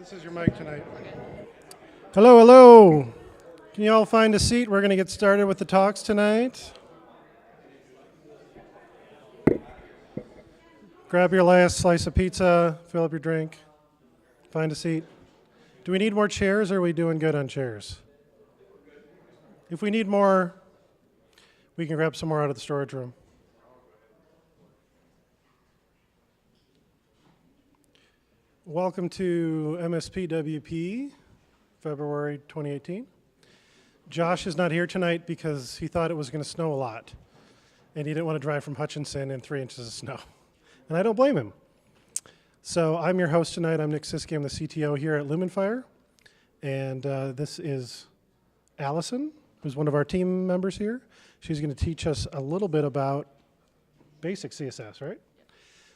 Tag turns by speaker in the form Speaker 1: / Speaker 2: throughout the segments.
Speaker 1: This is your mic tonight. Hello, hello. Can you all find a seat? We're going to get started with the talks tonight. Grab your last slice of pizza, fill up your drink, find a seat. Do we need more chairs, or are we doing good on chairs? If we need more, we can grab some more out of the storage room. Welcome to MSPWP, February 2018. Josh is not here tonight because he thought it was going to snow a lot, and he didn't want to drive from Hutchinson in 3 inches of snow. And I don't blame him. So I'm your host tonight. I'm Nick Siski. I'm the CTO here at LuminFire. And this is Allyson, who's one of our team members here. She's going to teach us a little bit about basic CSS, right?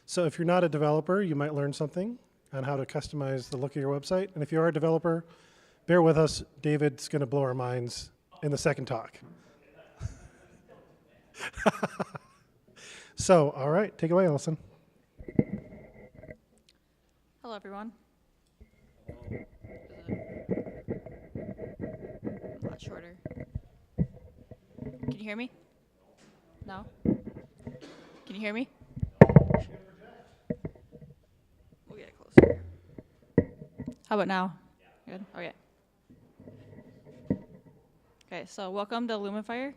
Speaker 1: So if you're not a developer, you might learn something on how to customize the look of your website. And if you are a developer, bear with us. David's going to blow our minds in the second talk. So, all right, take it away, Allyson.
Speaker 2: Hello, everyone. A lot shorter. Can you hear me? No? Can you hear me? We'll get it closer. How about now? Good? Okay. Okay, so welcome to LuminFire.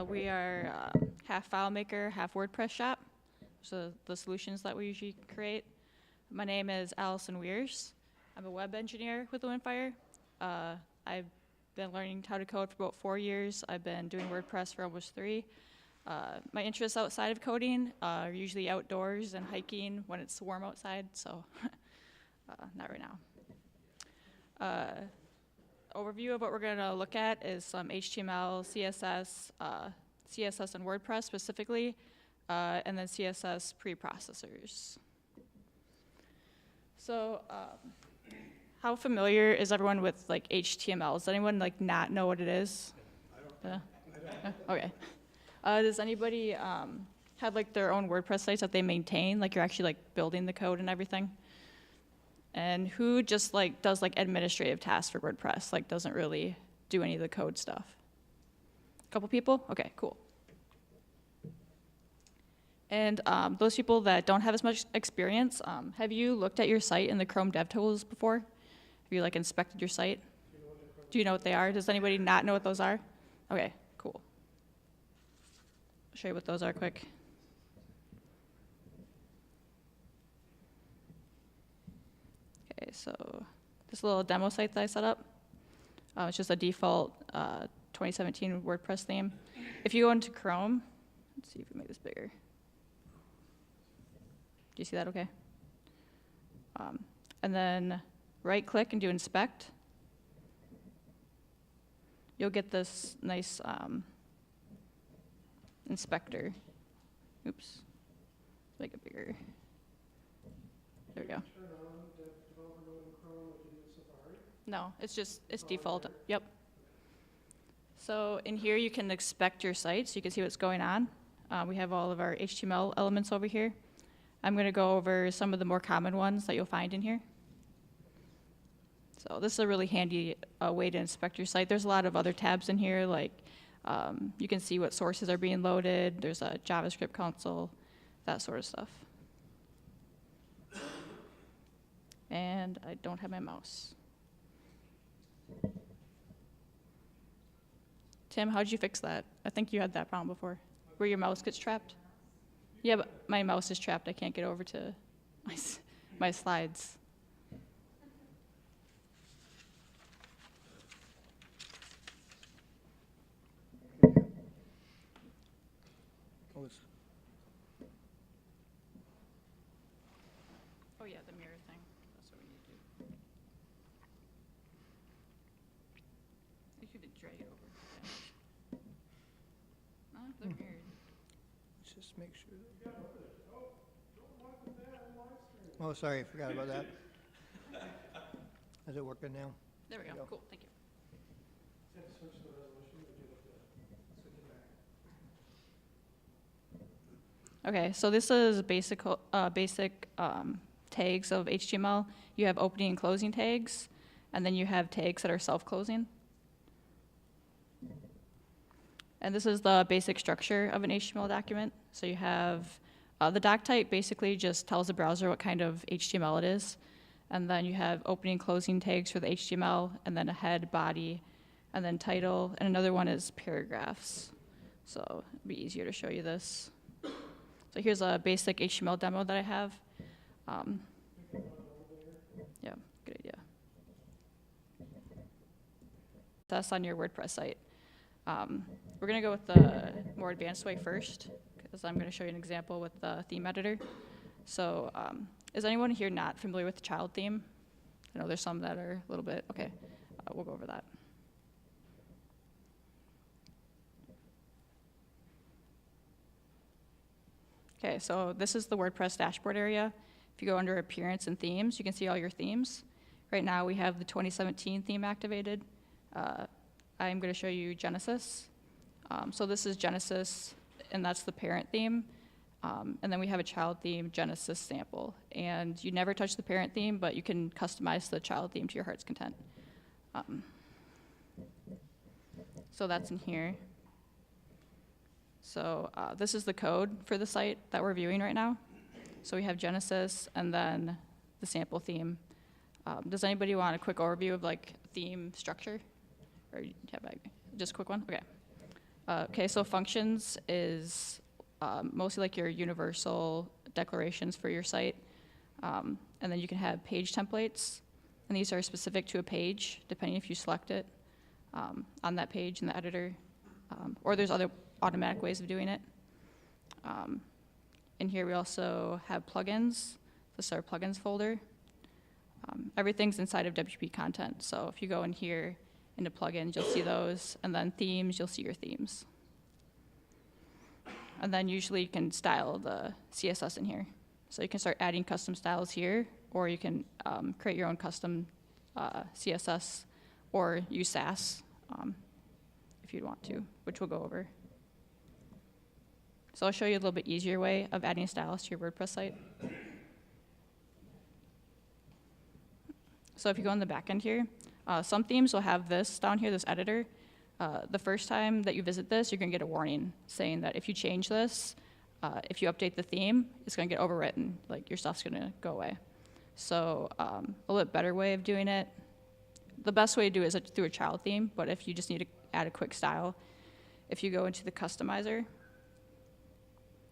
Speaker 2: We are half FileMaker, half WordPress shop. So the solutions that we usually create. My name is Allyson Wehrs. I'm a web engineer with LuminFire. I've been learning how to code for about 4 years. I've been doing WordPress for almost 3. My interests outside of coding are usually outdoors and hiking when it's warm outside, so not right now. Overview of what we're going to look at is some HTML, CSS, CSS and WordPress specifically, and then CSS preprocessors. So, how familiar is everyone with like HTML? Does anyone like not know what it is? I don't. Okay. Does anybody have like their own WordPress sites that they maintain? Like you're actually like building the code and everything? And who just like does like administrative tasks for WordPress? Like doesn't really do any of the code stuff? A couple people? Okay, cool. And those people that don't have as much experience, have you looked at your site in the Chrome DevTools before? Have you like inspected your site? Do you know what they are? Does anybody not know what those are? Okay, cool. I'll show you what those are quick. Okay, so this little demo site that I set up, it's just a default 2017 WordPress theme. If you go into Chrome, let's see if we make this bigger. Do you see that okay? And then right click and do inspect. You'll get this nice inspector. Oops, make it bigger. There we go. No, it's default. Yep. So in here you can inspect your site so you can see what's going on. We have all of our HTML elements over here. I'm going to go over some of the more common ones that you'll find in here. So this is a really handy way to inspect your site. There's a lot of other tabs in here, like you can see what sources are being loaded. There's a JavaScript console, that sort of stuff. And I don't have my mouse. Tim, how did you fix that? I think you had that problem before, where your mouse gets trapped. Yeah, but my mouse is trapped. I can't get over to my slides. Oh yeah, the mirror thing. That's what we need to do. You could drag it over. Okay. No, the mirror.
Speaker 3: Just make sure. Oh, sorry, I forgot about that. Is it working now?
Speaker 2: There we go. Cool, thank you. Okay, so this is basic tags of HTML, you have opening and closing tags, and then you have tags that are self-closing. And this is the basic structure of an HTML document. So you have the doc type basically just tells the browser what kind of HTML it is. And then you have opening and closing tags for the HTML, and then a head, body, and then title. And another one is paragraphs. So it'll be easier to show you this. So here's a basic HTML demo that I have. Yeah, good idea. That's on your WordPress site. We're going to go with the more advanced way first, because I'm going to show you an example with the theme editor. So is anyone here not familiar with the child theme? I know there's some that are a little bit, okay, we'll go over that. Okay, so this is the WordPress dashboard area. If you go under Appearance and Themes, you can see all your themes. Right now we have the 2017 theme activated. I'm going to show you Genesis. So this is Genesis, and that's the parent theme. And then we have a child theme, Genesis sample. And you never touch the parent theme, but you can customize the child theme to your heart's content. So that's in here. So this is the code for the site that we're viewing right now. So we have Genesis and then the sample theme. Does anybody want a quick overview of like theme structure? Or just a quick one? Okay. Okay, so functions is mostly like your universal declarations for your site. And then you can have page templates. And these are specific to a page, depending if you select it on that page in the editor. Or there's other automatic ways of doing it. In here we also have plugins. This is our plugins folder. Everything's inside of WP content. So if you go in here into plugins, you'll see those. And then themes, you'll see your themes. And then usually you can style the CSS in here. So you can start adding custom styles here, or you can create your own custom CSS or use Sass if you'd want to, which we'll go over. So I'll show you a little bit easier way of adding styles to your WordPress site. So if you go in the back end here, some themes will have this down here, this editor. The first time that you visit this, you're going to get a warning saying that if you change this, if you update the theme, it's going to get overwritten. Like your stuff's going to go away. So a little bit better way of doing it, the best way to do it is through a child theme, but if you just need to add a quick style, if you go into the customizer,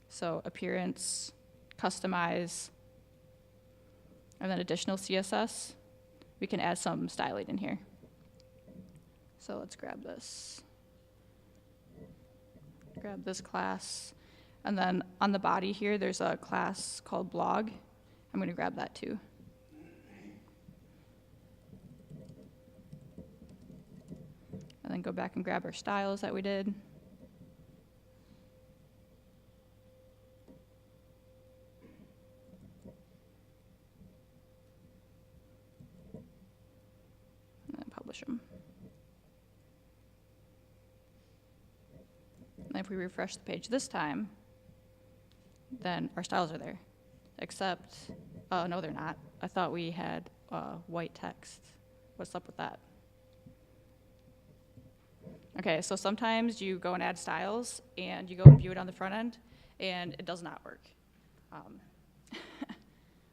Speaker 2: so appearance, customize, and then additional CSS, we can add some styling in here. So let's grab this. Grab this class. And then on the body here, there's a class called blog. I'm going to grab that too. And then go back and grab our styles that we did. And then publish them. And if we refresh the page this time, then our styles are there. Except, no, they're not. I thought we had white text. What's up with that? Okay, so sometimes you go and add styles, and you go and view it on the front end, and it does not work,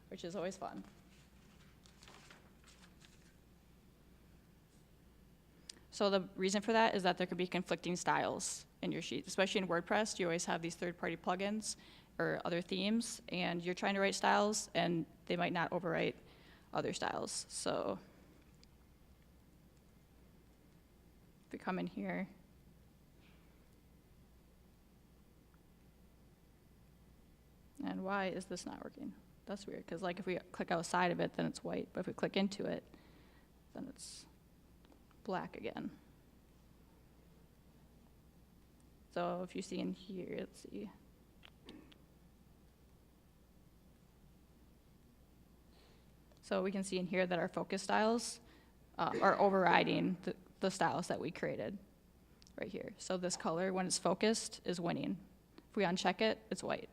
Speaker 2: which is always fun. So the reason for that is that there could be conflicting styles in your sheet, especially in WordPress. You always have these third-party plugins or other themes, and you're trying to write styles, and they might not overwrite other styles. So if we come in here, and why is this not working? That's weird, because like if we click outside of it, then it's white, but if we click into it, then it's black again. So if you see in here, let's see. So we can see in here that our focus styles are overriding the styles that we created right here. So this color, when it's focused, is winning. If we uncheck it, it's white.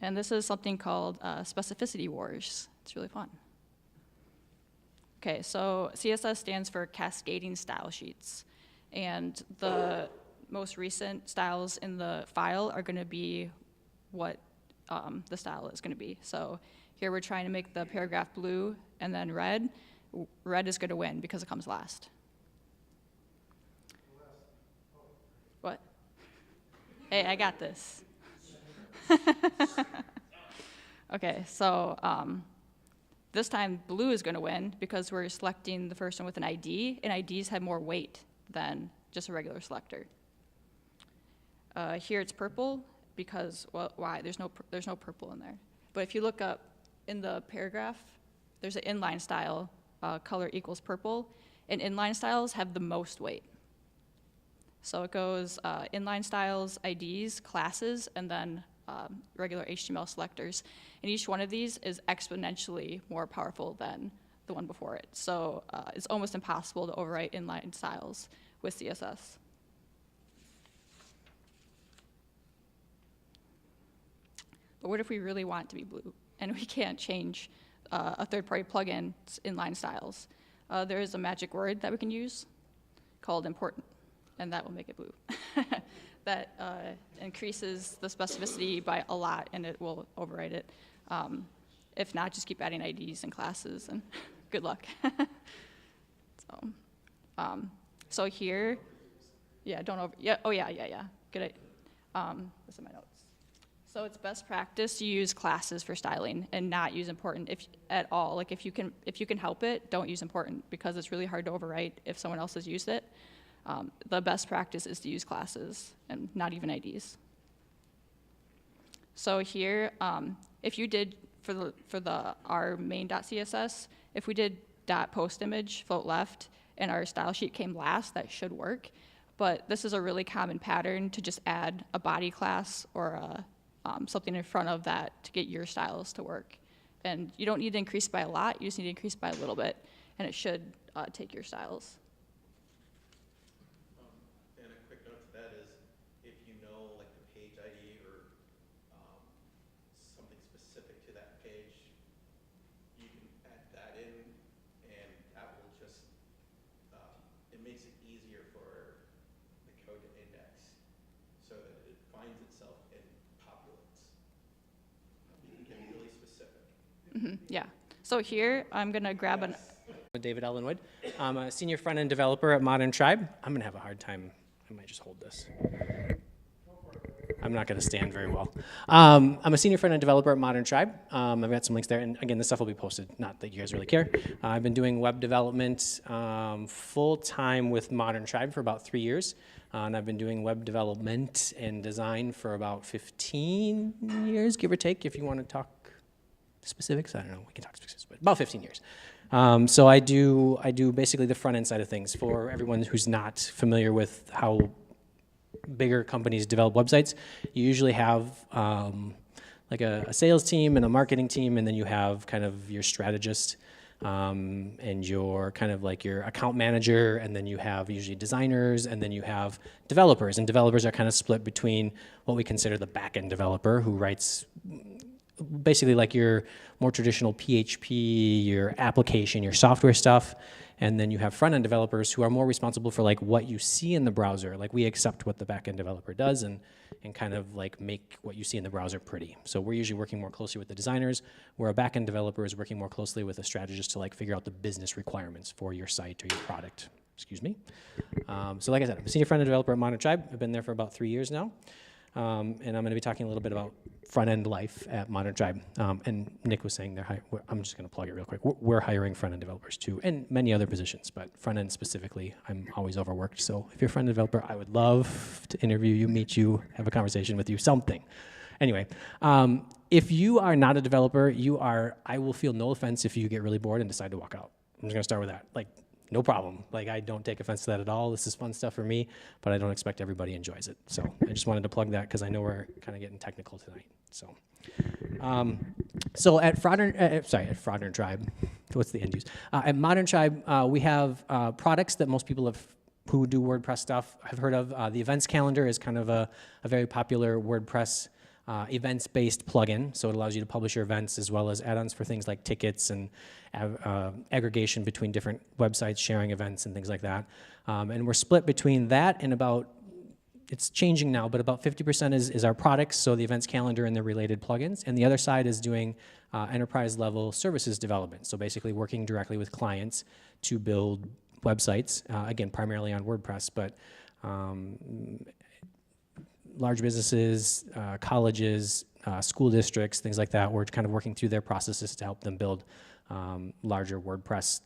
Speaker 2: And this is something called Specificity Wars. It's really fun. Okay, so CSS stands for Cascading Style Sheets. And the most recent styles in the file are going to be what the style is going to be. So here we're trying to make the paragraph blue and then red. Red is going to win because it comes last. What? Hey, I got this. Okay, so this time blue is going to win because we're selecting the first one with an ID, and IDs have more weight than just a regular selector. Here it's purple because, well, why? There's no purple in there. But if you look up in the paragraph, there's an inline style, color equals purple, and inline styles have the most weight. So it goes inline styles, IDs, classes, and then regular HTML selectors. And each one of these is exponentially more powerful than the one before it. So it's almost impossible to overwrite inline styles with CSS. But what if we really want it to be blue and we can't change a third-party plugin's inline styles? There is a magic word that we can use called important, and that will make it blue. That increases the specificity by a lot, and it will overwrite it. If not, just keep adding IDs and classes, and good luck. So here, yeah, don't over, yeah, oh yeah. Good. This is my notes. So it's best practice to use classes for styling and not use important at all. Like if you can help it, don't use important because it's really hard to overwrite if someone else has used it. The best practice is to use classes and not even IDs. So here, if you did for our main.css, if we did .postimage float left and our style sheet came last, that should work. But this is a really common pattern to just add a body class or something in front of that to get your styles to work. And you don't need to increase by a lot, you just need to increase by a little bit, and it should take your styles.
Speaker 4: And a quick note to that is, if you know like the page ID or something specific to that page, you can add that in, and that will just, it makes it easier for the code to index so that it finds itself in populates. You can get really specific.
Speaker 2: Yeah. So here, I'm going to grab an...
Speaker 5: David Ellenwood. I'm a senior front-end developer at Modern Tribe. I'm going to have a hard time. I might just hold this. I'm not going to stand very well. I'm a senior front-end developer at Modern Tribe. I've got some links there. And again, this stuff will be posted. Not that you guys really care. I've been doing web development full-time with Modern Tribe for about 3 years. And I've been doing web development and design for about 15 years, give or take, if you want to talk specifics. I don't know. We can talk specifics, but about 15 years. So I do basically the front end side of things for everyone who's not familiar with how bigger companies develop websites. You usually have like a sales team and a marketing team, and then you have kind of your strategist and your kind of like your account manager, and then you have usually designers, and then you have developers. And developers are kind of split between what we consider the back-end developer, who writes basically like your more traditional PHP, your application, your software stuff. And then you have front-end developers who are more responsible for like what you see in the browser. Like we accept what the back-end developer does and kind of like make what you see in the browser pretty. So we're usually working more closely with the designers, where a back-end developer is working more closely with a strategist to like figure out the business requirements for your site or your product. Excuse me. So like I said, I'm a senior front-end developer at Modern Tribe. I've been there for about 3 years now. And I'm going to be talking a little bit about front-end life at Modern Tribe. And Nick was saying I'm just going to plug it real quick. We're hiring front-end developers too, and many other positions, but front-end specifically, I'm always overworked. So if you're a front-end developer, I would love to interview you, meet you, have a conversation with you, something. Anyway, if you are not a developer, I will feel no offense if you get really bored and decide to walk out. I'm just going to start with that. Like, no problem. Like, I don't take offense to that at all. This is fun stuff for me, but I don't expect everybody enjoys it. So I just wanted to plug that because I know we're kind of getting technical tonight. So at Frontend Tribe, what's the end use? At Modern Tribe, we have products that most people who do WordPress stuff have heard of. The events calendar is kind of a very popular WordPress events-based plugin, so it allows you to publish your events as well as add-ons for things like tickets and aggregation between different websites, sharing events and things like that. And we're split between that and about, it's changing now, but about 50% is our products, so the events calendar and the related plugins, and the other side is doing enterprise-level services development, so basically working directly with clients to build websites, again, primarily on WordPress, but large businesses, colleges, school districts, things like that. We're kind of working through their processes to help them build larger WordPress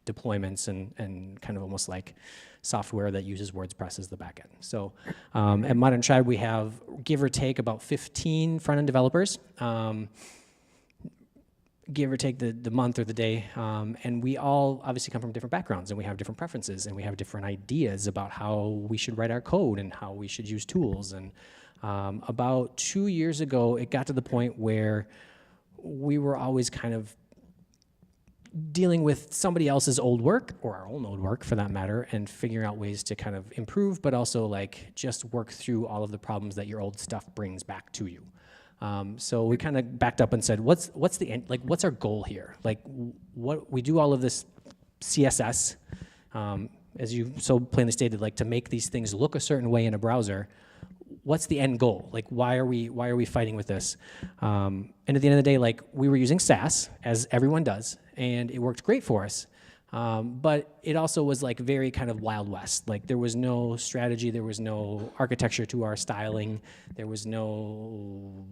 Speaker 5: deployments and kind of almost like software that uses WordPress as the backend. So at Modern Tribe, we have, give or take, about 15 front-end developers, give or take the month or the day, and we all obviously come from different backgrounds, and we have different preferences, and we have different ideas about how we should write our code and how we should use tools. And about 2 years ago, it got to the point where we were always kind of dealing with somebody else's old work, or our own old work for that matter, and figuring out ways to kind of improve, but also like just work through all of the problems that your old stuff brings back to you. So we kind of backed up and said, what's the end, like, what's our goal here? Like, what we do all of this CSS, as you so plainly stated, like to make these things look a certain way in a browser. What's the end goal? Like, why are we fighting with this? And at the end of the day, like, we were using Sass, as everyone does, and it worked great for us. But it also was like very kind of Wild West. Like, there was no strategy, there was no architecture to our styling, there was no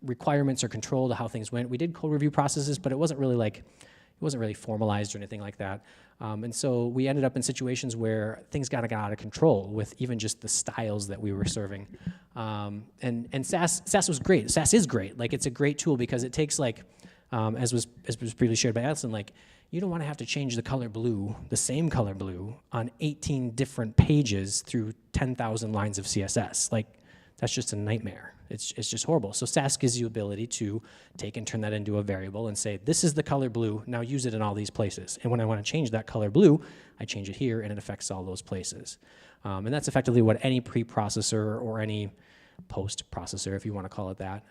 Speaker 5: requirements or control to how things went. We did code review processes, but it wasn't really formalized or anything like that. And so we ended up in situations where things got out of control with even just the styles that we were serving. And Sass was great. Sass is great. Like, it's a great tool because it takes, like, as was previously shared by Allyson, like, you don't want to have to change the color blue, the same color blue, on 18 different pages through 10,000 lines of CSS. Like, that's just a nightmare. It's just horrible. So Sass gives you ability to take and turn that into a variable and say, this is the color blue, now use it in all these places. And when I want to change that color blue, I change it here and it affects all those places. And that's effectively what any preprocessor or any post-processor, if you want to call it that,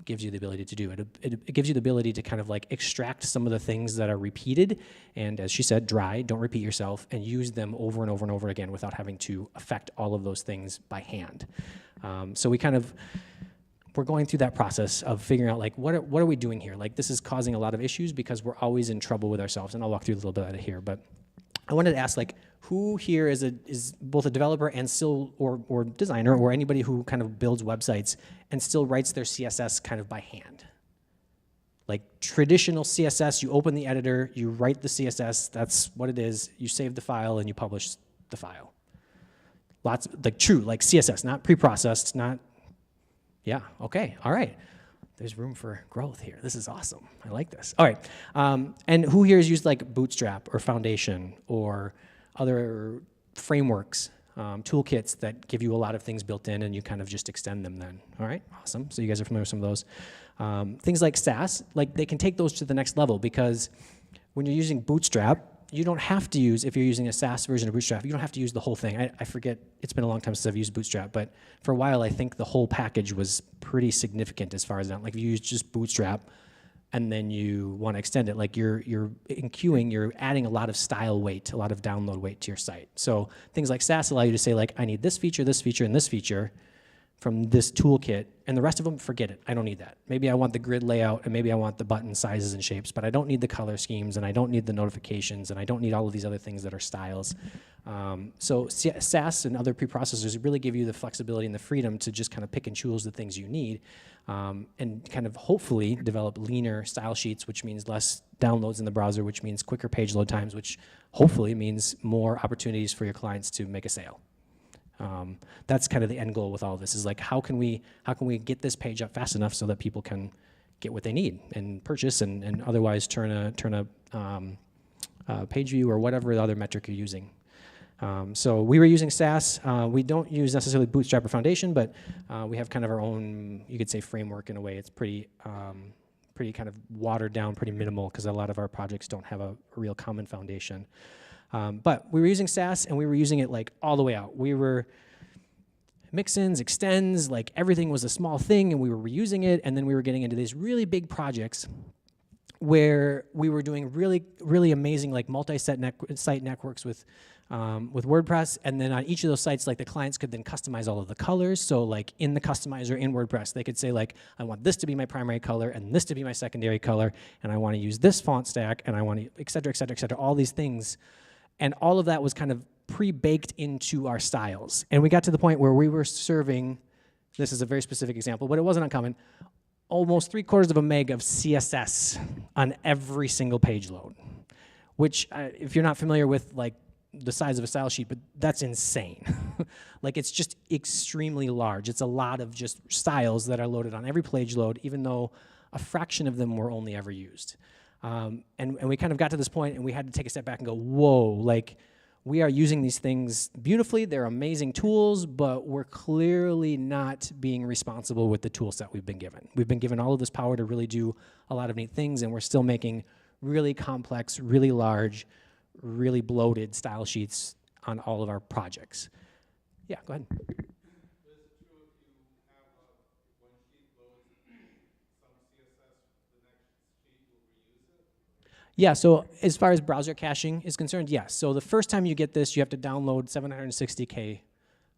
Speaker 5: gives you the ability to do. It gives you the ability to kind of like extract some of the things that are repeated and, as she said, dry, don't repeat yourself, and use them over and over and over again without having to affect all of those things by hand. So we're going through that process of figuring out, like, what are we doing here? Like, this is causing a lot of issues because we're always in trouble with ourselves, and I'll walk through a little bit of it here. But I wanted to ask, like, who here is both a developer and still, or designer, or anybody who kind of builds websites and still writes their CSS kind of by hand? Like, traditional CSS, you open the editor, you write the CSS, that's what it is, you save the file, and you publish the file. Lots, like, true, like CSS, not pre-processed, not, yeah, okay, all right. There's room for growth here. This is awesome. I like this. All right, and who here has used, like, Bootstrap or Foundation or other frameworks, toolkits that give you a lot of things built in and you kind of just extend them then? All right, awesome. So you guys are familiar with some of those. Things like Sass, like, they can take those to the next level because when you're using Bootstrap, you don't have to use, if you're using a Sass version of Bootstrap, you don't have to use the whole thing. I forget, it's been a long time since I've used Bootstrap, but for a while I think the whole package was pretty significant as far as that. Like, if you use just Bootstrap and then you want to extend it, like, you're in queuing, you're adding a lot of style weight, a lot of download weight to your site. So things like Sass allow you to say, like, I need this feature, and this feature from this toolkit, and the rest of them, forget it. I don't need that. Maybe I want the grid layout, and maybe I want the button sizes and shapes, but I don't need the color schemes, and I don't need the notifications, and I don't need all of these other things that are styles. So Sass and other preprocessors really give you the flexibility and the freedom to just kind of pick and choose the things you need, and kind of hopefully develop leaner style sheets, which means less downloads in the browser, which means quicker page load times, which hopefully means more opportunities for your clients to make a sale. That's kind of the end goal with all of this, is like, how can we get this page up fast enough so that people can get what they need and purchase and otherwise turn a page view or whatever the other metric you're using. So we were using Sass. We don't use necessarily Bootstrap or Foundation, but we have kind of our own, you could say, framework in a way. It's pretty kind of watered down, pretty minimal, because a lot of our projects don't have a real common foundation. But we were using Sass, and we were using it, like, all the way out. We were Mixins, extends, like everything was a small thing and we were reusing it, and then we were getting into these really big projects where we were doing really, really amazing like multi-site networks with WordPress, and then on each of those sites, like the clients could then customize all of the colors. So like in the customizer in WordPress, they could say like, I want this to be my primary color and this to be my secondary color, and I want to use this font stack, and I want to, et cetera, et cetera, et cetera, all these things. And all of that was kind of pre-baked into our styles. And we got to the point where we were serving, this is a very specific example, but it wasn't uncommon, almost 3/4 of a meg of CSS on every single page load, which if you're not familiar with like the size of a style sheet, but that's insane. Like it's just extremely large. It's a lot of just styles that are loaded on every page load, even though a fraction of them were only ever used. And we kind of got to this point and we had to take a step back and go, whoa, like we are using these things beautifully. They're amazing tools, but we're clearly not being responsible with the tool set we've been given. We've been given all of this power to really do a lot of neat things, and we're still making really complex, really large, really bloated style sheets on all of our projects. Yeah, go ahead. Yeah, so as far as browser caching is concerned, yes. So the first time you get this, you have to download 760K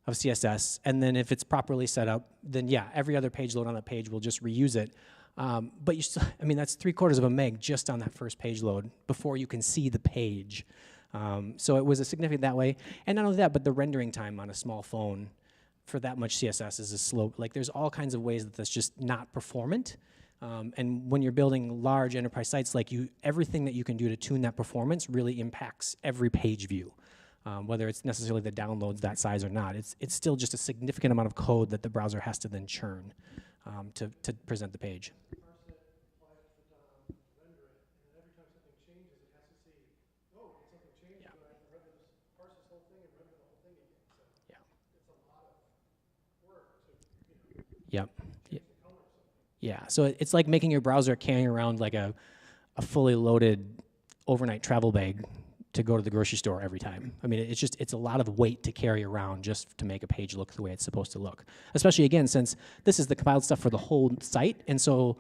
Speaker 5: of CSS, and then if it's properly set up, then yeah, every other page load on that page will just reuse it. But you still, I mean, that's 3/4 of a meg just on that first page load before you can see the page. So it was a significant that way. And not only that, but the rendering time on a small phone for that much CSS is a slow, like there's all kinds of ways that that's just not performant. And when you're building large enterprise sites, like everything that you can do to tune that performance really impacts every page view. Whether it's necessarily the downloads that size or not, it's still just a significant amount of code that the browser has to then churn to present the page. Yep. Yeah, so it's like making your browser carrying around like a fully loaded overnight travel bag to go to the grocery store every time. I mean, it's a lot of weight to carry around just to make a page look the way it's supposed to look. Especially again, since this is the compiled stuff for the whole site, and so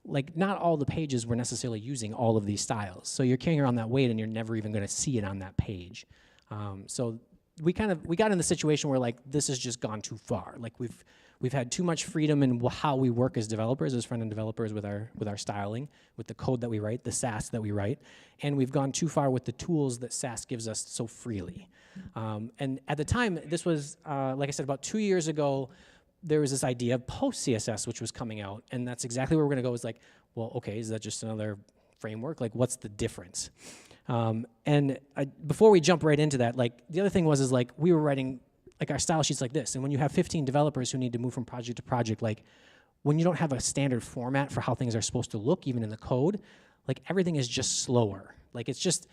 Speaker 5: like not all the pages were necessarily using all of these styles. So you're carrying around that weight and you're never even gonna see it on that page. So we got in the situation where like this has just gone too far. Like we've had too much freedom in how we work as developers, as front-end developers with our styling, with the code that we write, the Sass that we write, and we've gone too far with the tools that Sass gives us so freely. And at the time, this was, like I said, about 2 years ago, there was this idea of PostCSS, which was coming out, and that's exactly where we're gonna go, is like, well, okay, is that just another framework? Like, what's the difference? Before we jump right into that, like, the other thing is like, we were writing like our style sheets like this, and when you have 15 developers who need to move from project to project, like when you don't have a standard format for how things are supposed to look, even in the code, like everything is just slower. Like it's just,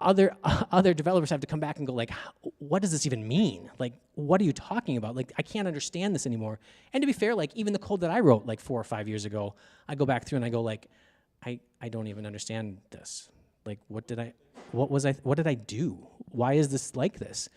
Speaker 5: other developers have to come back and go like, what does this even mean? Like, what are you talking about? Like, I can't understand this anymore. And to be fair, like even the code that I wrote like 4 or 5 years ago, I go back through and I go like, I don't even understand this. Like, what did I do? Why is this like this?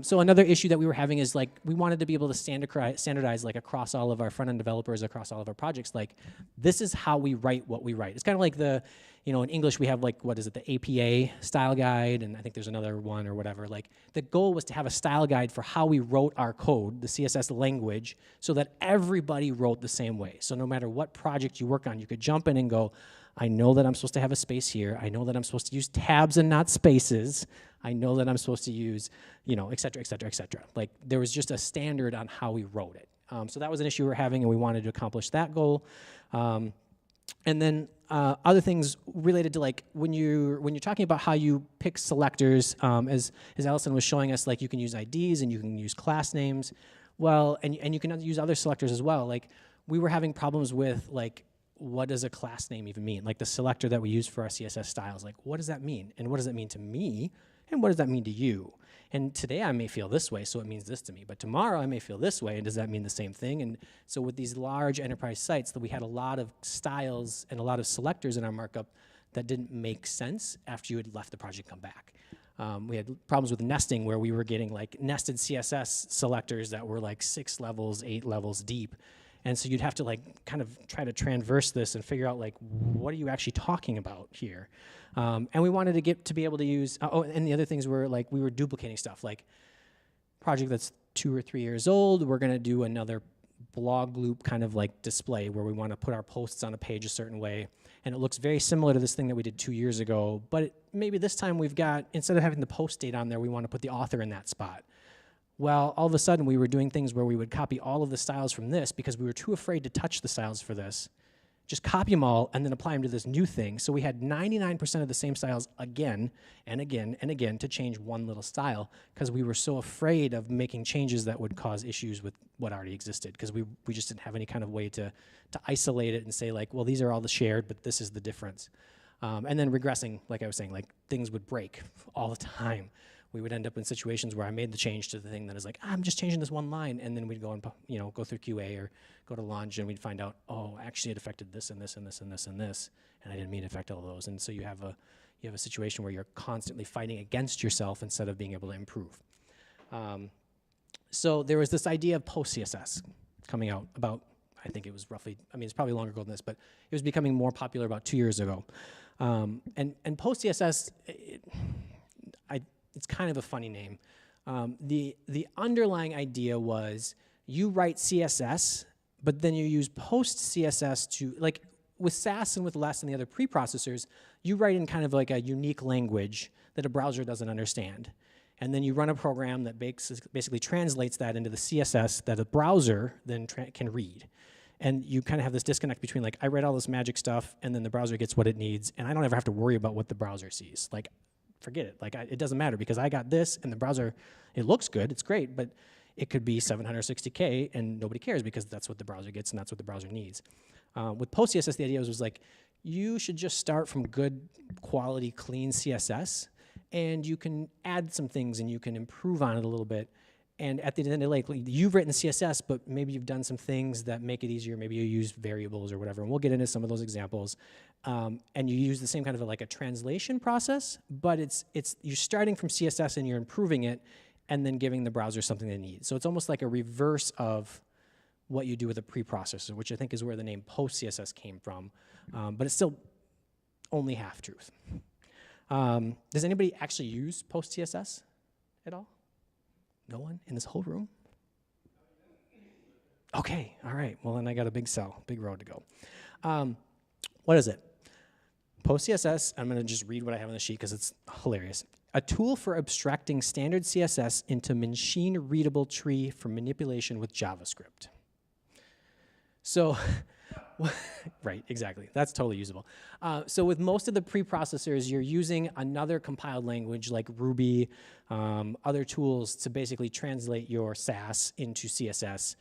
Speaker 5: So another issue that we were having is like we wanted to be able to standardize like across all of our front-end developers, across all of our projects, like this is how we write what we write. It's kind of like in English we have like, what is it, the APA style guide, and I think there's another one or whatever. Like the goal was to have a style guide for how we wrote our code, the CSS language, so that everybody wrote the same way. So no matter what project you work on, you could jump in and go, I know that I'm supposed to have a space here. I know that I'm supposed to use tabs and not spaces. I know that I'm supposed to use, et cetera, et cetera, et cetera. Like there was just a standard on how we wrote it. So that was an issue we were having, and we wanted to accomplish that goal. And then other things related to like when you're talking about how you pick selectors, as Allyson was showing us, like you can use IDs and you can use class names. Well, and you can use other selectors as well. Like we were having problems with like, what does a class name even mean? Like the selector that we use for our CSS styles, like what does that mean? And what does that mean to me? And what does that mean to you? And today I may feel this way, so it means this to me. But tomorrow I may feel this way, and does that mean the same thing? And so with these large enterprise sites, that we had a lot of styles and a lot of selectors in our markup that didn't make sense after you had left the project, come back. We had problems with nesting where we were getting like nested CSS selectors that were like 6 levels, 8 levels deep. And so you'd have to like kind of try to transverse this and figure out like, what are you actually talking about here? And we wanted to get to be able to use, and the other things were like, we were duplicating stuff. Like project that's 2 or 3 years old, we're gonna do another blog loop kind of like display where we wanna put our posts on a page a certain way. And it looks very similar to this thing that we did 2 years ago, but maybe this time we've got, instead of having the post date on there, we wanna put the author in that spot. Well, all of a sudden we were doing things where we would copy all of the styles from this because we were too afraid to touch the styles for this. Just copy them all and then apply them to this new thing. So we had 99% of the same styles again and again and again to change one little style because we were so afraid of making changes that would cause issues with what already existed because we just didn't have any kind of way to isolate it and say like, well, these are all the shared, but this is the difference. And then regressing, like I was saying, like things would break all the time. We would end up in situations where I made the change to the thing that is like, I'm just changing this one line, and then we'd go and go through QA or go to launch, and we'd find out, oh, actually it affected this and this and this and this and this, and I didn't mean to affect all those. And so you have a situation where you're constantly fighting against yourself instead of being able to improve. So there was this idea of PostCSS coming out about, I think it was roughly, I mean, it's probably longer ago than this, but it was becoming more popular about 2 years ago. And PostCSS, it's kind of a funny name. The underlying idea was you write CSS, but then you use PostCSS to, like with Sass and with Less and the other preprocessors, you write in kind of like a unique language that a browser doesn't understand. And then you run a program that basically translates that into the CSS that a browser then can read. And you kind of have this disconnect between like, I write all this magic stuff and then the browser gets what it needs and I don't ever have to worry about what the browser sees. Like, forget it. Like, it doesn't matter because I got this and the browser, it looks good, it's great, but it could be 760K and nobody cares because that's what the browser gets and that's what the browser needs. With PostCSS, the idea was like, you should just start from good quality, clean CSS and you can add some things and you can improve on it a little bit. And at the end of the day, like, you've written CSS, but maybe you've done some things that make it easier. Maybe you use variables or whatever, and we'll get into some of those examples. And you use the same kind of like a translation process, but you're starting from CSS and you're improving it, and then giving the browser something they need. So it's almost like a reverse of what you do with a preprocessor, which I think is where the name PostCSS came from. But it's still only half truth. Does anybody actually use PostCSS at all? No one in this whole room? Okay, all right. Well, then I got a big road to go. What is it? PostCSS, I'm gonna just read what I have on the sheet because it's hilarious. A tool for abstracting standard CSS into machine-readable tree for manipulation with JavaScript. So, right, exactly. That's totally usable. So with most of the preprocessors, you're using another compiled language like Ruby, other tools to basically translate your Sass into CSS.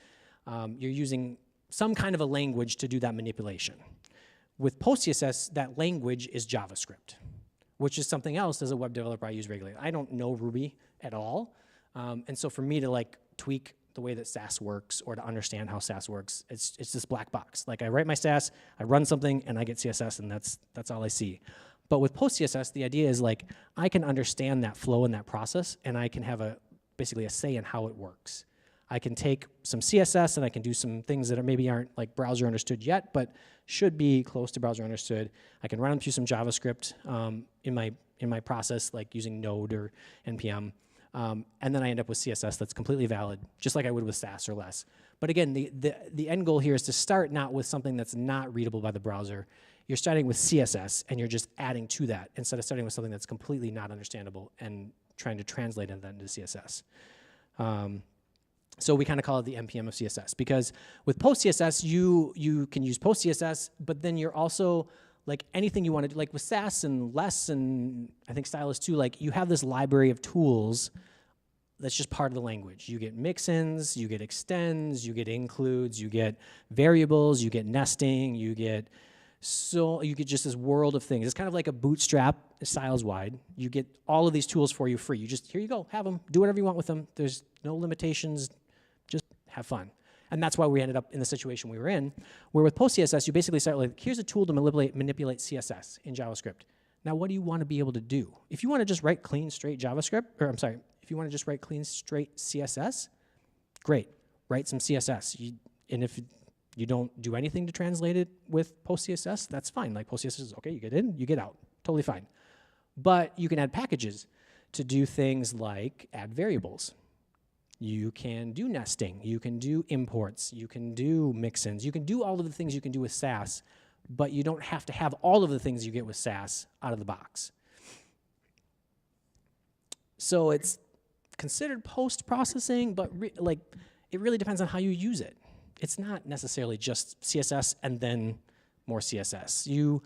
Speaker 5: You're using some kind of a language to do that manipulation. With PostCSS, that language is JavaScript, which is something else as a web developer I use regularly. I don't know Ruby at all. And so for me to like tweak the way that Sass works or to understand how Sass works, it's this black box. Like I write my Sass, I run something, and I get CSS, and that's all I see. But with PostCSS, the idea is like I can understand that flow and that process, and I can have basically a say in how it works. I can take some CSS and I can do some things that maybe aren't like browser understood yet, but should be close to browser understood. I can run them through some JavaScript in my process, like using Node or NPM. And then I end up with CSS that's completely valid, just like I would with Sass or Less. But again, the end goal here is to start not with something that's not readable by the browser. You're starting with CSS, and you're just adding to that instead of starting with something that's completely not understandable and trying to translate that into CSS. So we kind of call it the NPM of CSS, because with PostCSS, you can use PostCSS, but then you're also, like anything you want to do, like with Sass and Less and I think Stylus too, like you have this library of tools that's just part of the language. You get mixins, you get extends, you get includes, you get variables, you get nesting, you get just this world of things. It's kind of like a bootstrap styles wide. You get all of these tools for you free. You just, here you go, have them, do whatever you want with them. There's no limitations, just have fun. And that's why we ended up in the situation we were in, where with PostCSS, you basically start like, here's a tool to manipulate CSS in JavaScript. Now, what do you want to be able to do? If you want to just write clean, straight JavaScript, or I'm sorry, if you want to just write clean, straight CSS, great, write some CSS. And if you don't do anything to translate it with PostCSS, that's fine. Like PostCSS is okay, you get in, you get out, totally fine. But you can add packages to do things like add variables. You can do nesting, you can do imports, you can do mixins, you can do all of the things you can do with Sass, but you don't have to have all of the things you get with Sass out of the box. So it's considered post-processing, but it really depends on how you use it. It's not necessarily just CSS and then more CSS. You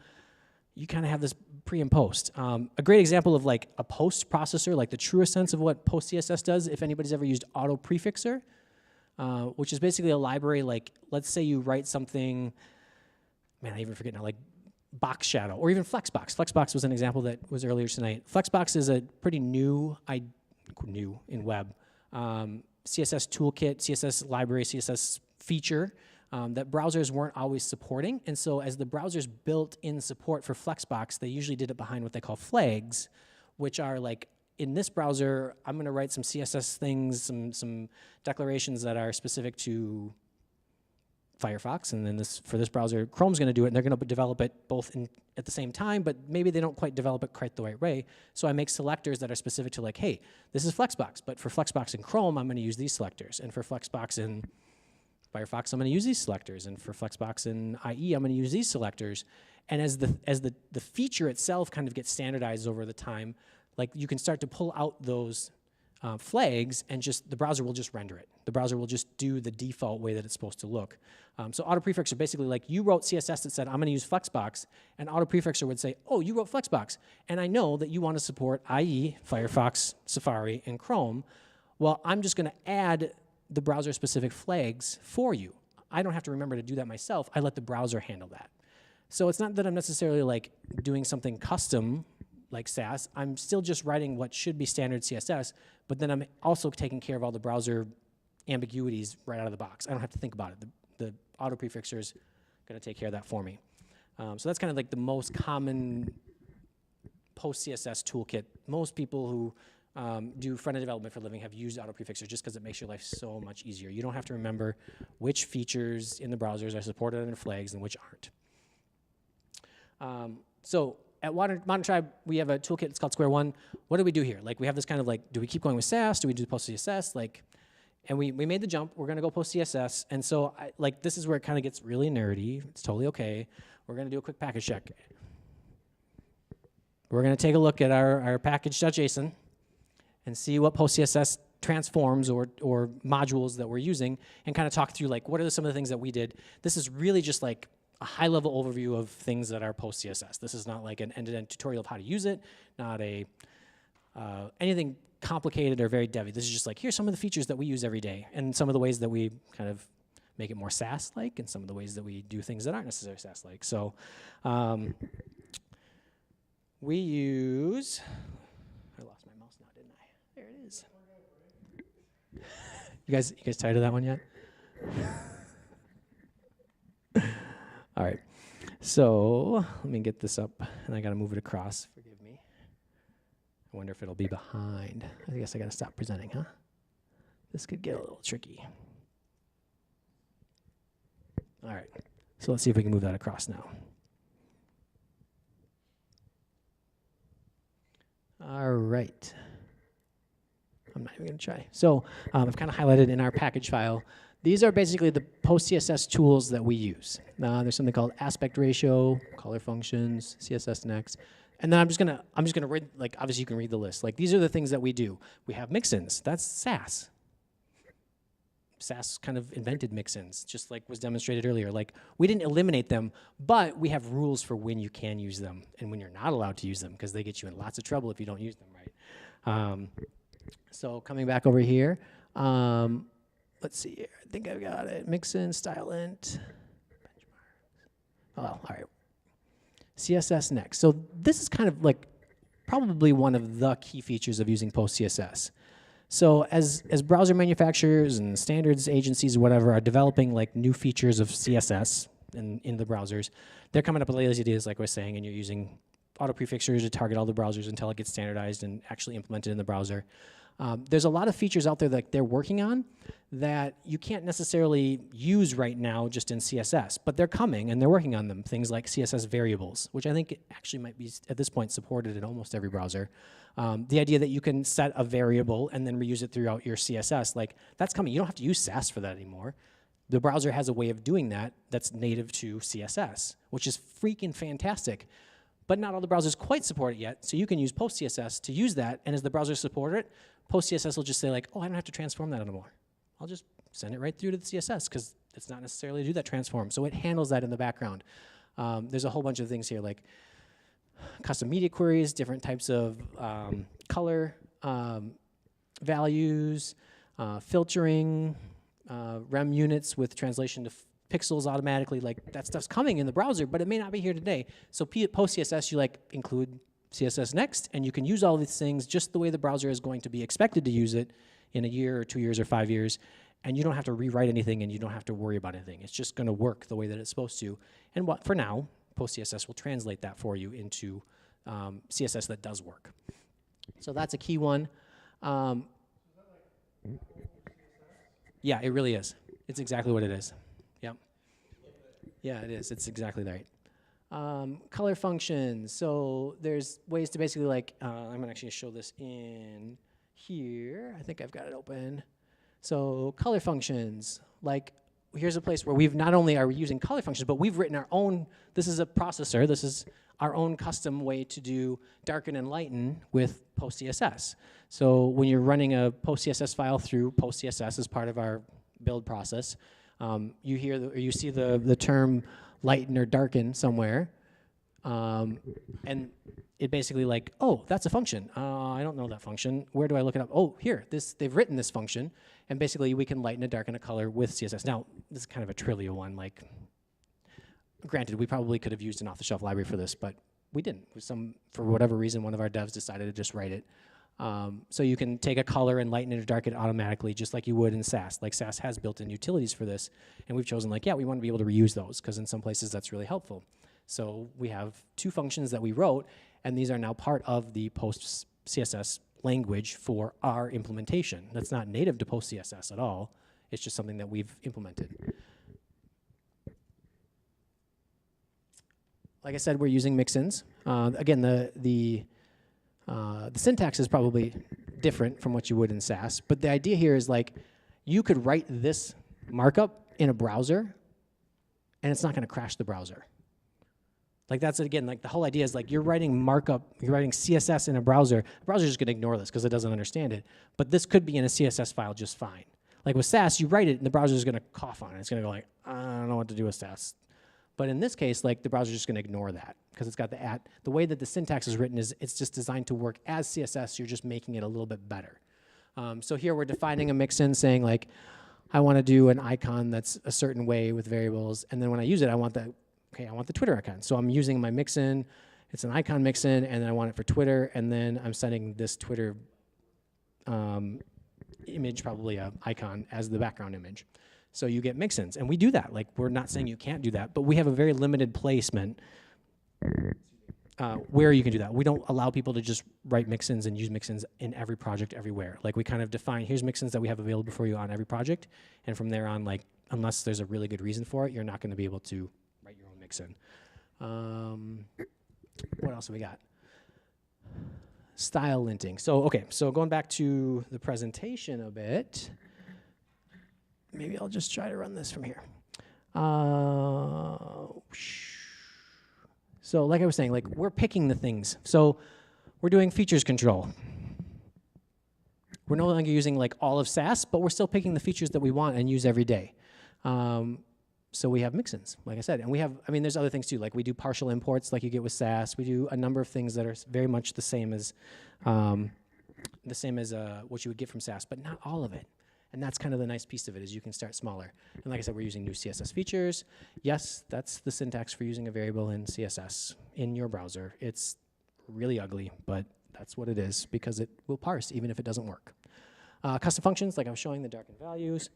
Speaker 5: kind of have this pre and post. A great example of like a post processor, like the truest sense of what PostCSS does, if anybody's ever used AutoPrefixer, which is basically a library, like let's say you write something, man, I even forget now, like box shadow, or even Flexbox. Flexbox was an example that was earlier tonight. Flexbox is a pretty new in web, CSS toolkit, CSS library, CSS feature that browsers weren't always supporting. And so as the browsers built in support for Flexbox, they usually did it behind what they call flags, which are like, in this browser, I'm going to write some CSS things, some declarations that are specific to Firefox, and then for this browser, Chrome's going to do it, and they're going to develop it both at the same time, but maybe they don't quite develop it quite the right way. So I make selectors that are specific to like, hey, this is Flexbox, but for Flexbox in Chrome, I'm going to use these selectors, and for Flexbox in Firefox, I'm going to use these selectors, and for Flexbox in IE, I'm going to use these selectors. And as the feature itself kind of gets standardized over the time, like you can start to pull out those flags, and just the browser will just render it. The browser will just do the default way that it's supposed to look. So AutoPrefixer, basically, like you wrote CSS that said, I'm going to use Flexbox, and AutoPrefixer would say, oh, you wrote Flexbox, and I know that you want to support IE, Firefox, Safari, and Chrome. Well, I'm just going to add the browser-specific flags for you. I don't have to remember to do that myself. I let the browser handle that. So it's not that I'm necessarily like doing something custom like Sass. I'm still just writing what should be standard CSS, but then I'm also taking care of all the browser ambiguities right out of the box. I don't have to think about it. The AutoPrefixer is going to take care of that for me. So that's kind of like the most common post-CSS toolkit. Most people who do front-end development for a living have used AutoPrefixer just because it makes your life so much easier. You don't have to remember which features in the browsers are supported under flags and which aren't. So at Modern Tribe, we have a toolkit. It's called SquareOne. What do we do here? Like, we have this kind of like, do we keep going with Sass? Do we do PostCSS? Like, and we made the jump. We're going to go PostCSS. And so, this is where it kind of gets really nerdy. It's totally okay. We're going to do a quick package check. We're going to take a look at our package.json and see what PostCSS transforms or modules that we're using, and kind of talk through like what are some of the things that we did. This is really just like a high-level overview of things that are PostCSS. This is not like an end-to-end tutorial of how to use it, not anything complicated or very devy. This is just like, here's some of the features that we use every day, and some of the ways that we kind of make it more Sass-like, and some of the ways that we do things that aren't necessarily Sass-like. So we use, I lost my mouse now, didn't I? There it is. You guys tired of that one yet? All right, so let me get this up, and I gotta move it across. Forgive me. I wonder if it'll be behind. I guess I gotta stop presenting, huh? This could get a little tricky. All right, so let's see if we can move that across now. All right. I'm not even gonna try. So I've kind of highlighted in our package file. These are basically the post-CSS tools that we use. There's something called aspect ratio, color functions, CSS Next, and then I'm just gonna read, like, obviously you can read the list. Like, these are the things that we do. We have Mixins. That's Sass. Sass kind of invented Mixins, just like was demonstrated earlier. Like, we didn't eliminate them, but we have rules for when you can use them and when you're not allowed to use them, because they get you in lots of trouble if you don't use them right. So coming back over here, let's see here. I think I've got it. Mixin, style int. Oh, all right. CSS Next. So this is kind of like probably one of the key features of using PostCSS. So as browser manufacturers and standards agencies or whatever are developing like new features of CSS in the browsers, they're coming up with these ideas like I was saying, and you're using AutoPrefixer to target all the browsers until it gets standardized and actually implemented in the browser. There's a lot of features out there that they're working on that you can't necessarily use right now just in CSS, but they're coming and they're working on them. Things like CSS variables, which I think actually might be at this point supported in almost every browser. The idea that you can set a variable and then reuse it throughout your CSS, like that's coming. You don't have to use Sass for that anymore. The browser has a way of doing that that's native to CSS, which is freaking fantastic. But not all the browsers quite support it yet, so you can use PostCSS to use that, and as the browsers support it, PostCSS will just say like, oh, I don't have to transform that anymore. I'll just send it right through to the CSS, because it's not necessarily to do that transform. So it handles that in the background. There's a whole bunch of things here, like custom media queries, different types of color values, filtering, rem units with translation to pixels automatically, like that stuff's coming in the browser, but it may not be here today. So PostCSS, you like include CSS Next, and you can use all these things just the way the browser is going to be expected to use it in a year or 2 years or 5 years, and you don't have to rewrite anything and you don't have to worry about anything. It's just gonna work the way that it's supposed to. And what for now, PostCSS will translate that for you into CSS that does work. So that's a key one. Yeah, it really is. It's exactly what it is. Yep. Yeah, it is. It's exactly right. Color functions. So there's ways to basically like, I'm gonna actually show this in here. I think I've got it open. So color functions, like here's a place where we've not only are we using color functions, but we've written our own, this is a processor, this is our own custom way to do darken and lighten with PostCSS. So when you're running a PostCSS file through PostCSS as part of our build process, you hear or you see the term lighten or darken somewhere, and it basically like, oh, that's a function. I don't know that function. Where do I look it up? Oh, here, they've written this function, and basically we can lighten and darken a color with CSS. Now, this is kind of a trivial one. Like, granted, we probably could have used an off-the-shelf library for this, but we didn't. For whatever reason, one of our devs decided to just write it. So you can take a color and lighten it or darken it automatically, just like you would in Sass. Like Sass has built-in utilities for this, and we've chosen like, yeah, we want to be able to reuse those, because in some places that's really helpful. So we have 2 functions that we wrote, and these are now part of the PostCSS language for our implementation. That's not native to PostCSS at all. It's just something that we've implemented. Like I said, we're using Mixins. Again, the syntax is probably different from what you would in Sass, but the idea here is like, you could write this markup in a browser, and it's not going to crash the browser. Like that's, again, like the whole idea is like you're writing markup, you're writing CSS in a browser. The browser's just going to ignore this because it doesn't understand it. But this could be in a CSS file just fine. Like with Sass, you write it and the browser's going to cough on it. It's going to go like, I don't know what to do with Sass. But in this case, like the browser's just going to ignore that because it's got the @ The way that the syntax is written is it's just designed to work as CSS. You're just making it a little bit better. So here we're defining a mixin, saying like, I want to do an icon that's a certain way with variables, and then when I use it, I want the Twitter icon. So I'm using my mixin, it's an icon mixin, and then I want it for Twitter, and then I'm setting this Twitter image, probably an icon, as the background image. So you get mixins, and we do that. Like, we're not saying you can't do that, but we have a very limited placement where you can do that. We don't allow people to just write mixins and use mixins in every project everywhere. Like, we kind of define, here's mixins that we have available for you on every project, and from there on, like, unless there's a really good reason for it, you're not going to be able to write your own mixin. What else have we got? Style linting. So, okay, so going back to the presentation a bit, maybe I'll just try to run this from here. So like I was saying, like we're picking the things. So we're doing features control. We're no longer using like all of Sass, but we're still picking the features that we want and use every day. So we have mixins, like I said, and we have, I mean, there's other things too, like we do partial imports like you get with Sass. We do a number of things that are very much the same as what you would get from Sass, but not all of it. And that's kind of the nice piece of it, is you can start smaller. And like I said, we're using new CSS features. Yes, that's the syntax for using a variable in CSS in your browser. It's really ugly, but that's what it is, because it will parse even if it doesn't work. Custom functions, like I was showing, the darkened values.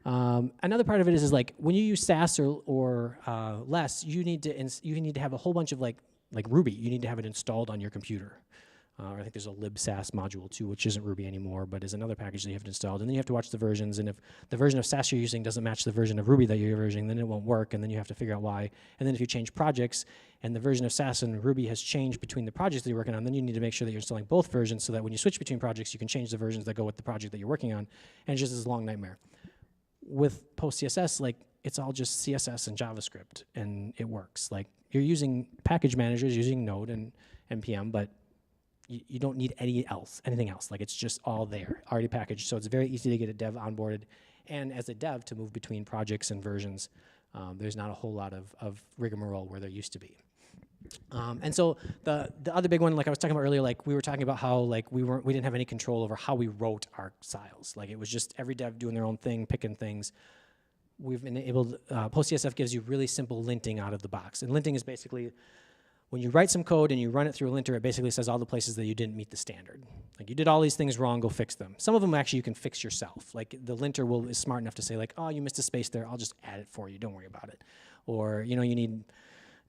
Speaker 5: Another part of it is like when you use Sass or less, you need to have a whole bunch of like like Ruby, you need to have it installed on your computer. I think there's a libsass module too, which isn't Ruby anymore, but is another package that you have to install. And then you have to watch the versions, and if the version of Sass you're using doesn't match the version of Ruby that you're using, then it won't work, and then you have to figure out why. And then if you change projects, and the version of Sass and Ruby has changed between the projects that you're working on, then you need to make sure that you're installing both versions so that when you switch between projects, you can change the versions that go with the project that you're working on, and it's just this long nightmare. With PostCSS, like, it's all just CSS and JavaScript, and it works. Like, you're using package managers, using Node and NPM, but you don't need anything else. Like, it's just all there, already packaged. So it's very easy to get a dev onboarded. And as a dev, to move between projects and versions, there's not a whole lot of rigmarole where there used to be. And so the other big one, like I was talking about earlier, like we were talking about how like we didn't have any control over how we wrote our styles. Like, it was just every dev doing their own thing, picking things. We've enabled, PostCSS gives you really simple linting out of the box. And linting is basically, when you write some code and you run it through a linter, it basically says all the places that you didn't meet the standard. Like, you did all these things wrong, go fix them. Some of them actually you can fix yourself. Like, the linter is smart enough to say, like, oh, you missed a space there, I'll just add it for you, don't worry about it. Or, you know, you need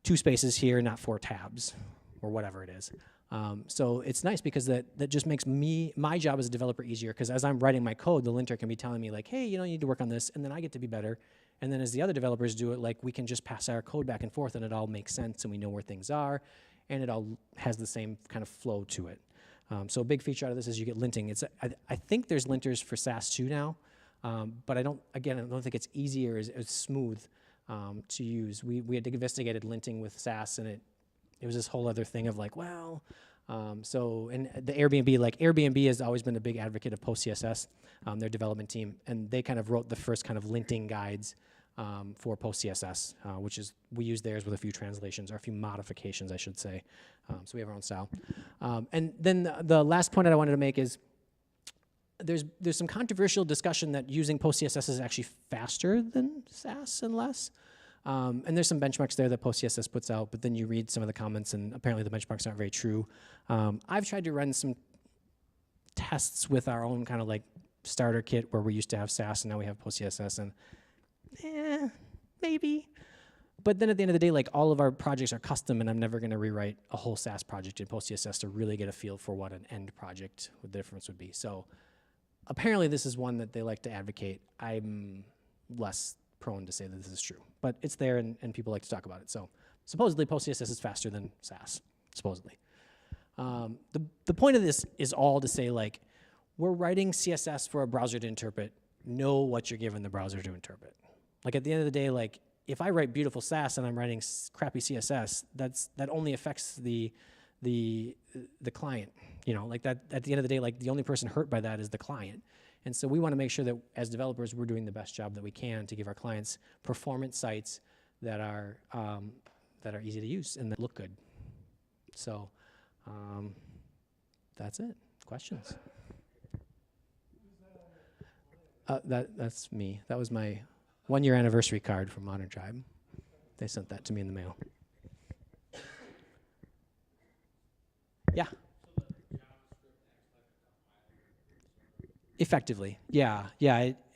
Speaker 5: 2 spaces here, not 4 tabs, or whatever it is. So it's nice because that just makes my job as a developer easier, because as I'm writing my code, the linter can be telling me like, hey, you know, you need to work on this, and then I get to be better. And then as the other developers do it, like, we can just pass our code back and forth, and it all makes sense, and we know where things are, and it all has the same kind of flow to it. So a big feature out of this is you get linting. I think there's linters for Sass too now, but I don't think it's easy or as smooth to use. We had investigated linting with Sass, and it was this whole other thing of like, well, and the Airbnb has always been a big advocate of PostCSS, their development team, and they kind of wrote the first kind of linting guides for PostCSS, which is, we use theirs with a few translations, or a few modifications, I should say. So we have our own style. And then the last point that I wanted to make is, there's some controversial discussion that using PostCSS is actually faster than Sass and less. And there's some benchmarks there that PostCSS puts out, but then you read some of the comments, and apparently the benchmarks aren't very true. I've tried to run some tests with our own kind of like starter kit where we used to have Sass and now we have PostCSS, and maybe. But then at the end of the day, like, all of our projects are custom, and I'm never going to rewrite a whole Sass project in PostCSS to really get a feel for what an end project, what the difference would be. So apparently this is one that they like to advocate. I'm less prone to say that this is true, but it's there, and people like to talk about it. So supposedly PostCSS is faster than Sass, supposedly. The point of this is all to say, like, we're writing CSS for a browser to interpret. Know what you're giving the browser to interpret. Like, at the end of the day, like, if I write beautiful Sass and I'm writing crappy CSS, that only affects the client. You know, like, that at the end of the day, like, the only person hurt by that is the client. And so we want to make sure that as developers, we're doing the best job that we can to give our clients performance sites that are easy to use and that look good. So that's it. Questions? That's me. That was my 1-year anniversary card from Modern Tribe. They sent that to me in the mail. Yeah. Effectively, yeah.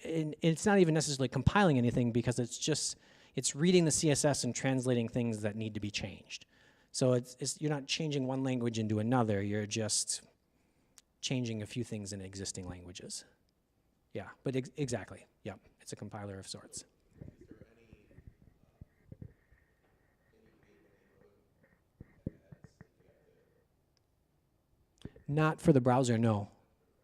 Speaker 5: It's not even necessarily compiling anything, because it's reading the CSS and translating things that need to be changed. So you're not changing one language into another, you're just changing a few things in existing languages. Yeah, but exactly, yeah, it's a compiler of sorts. Not for the browser, no.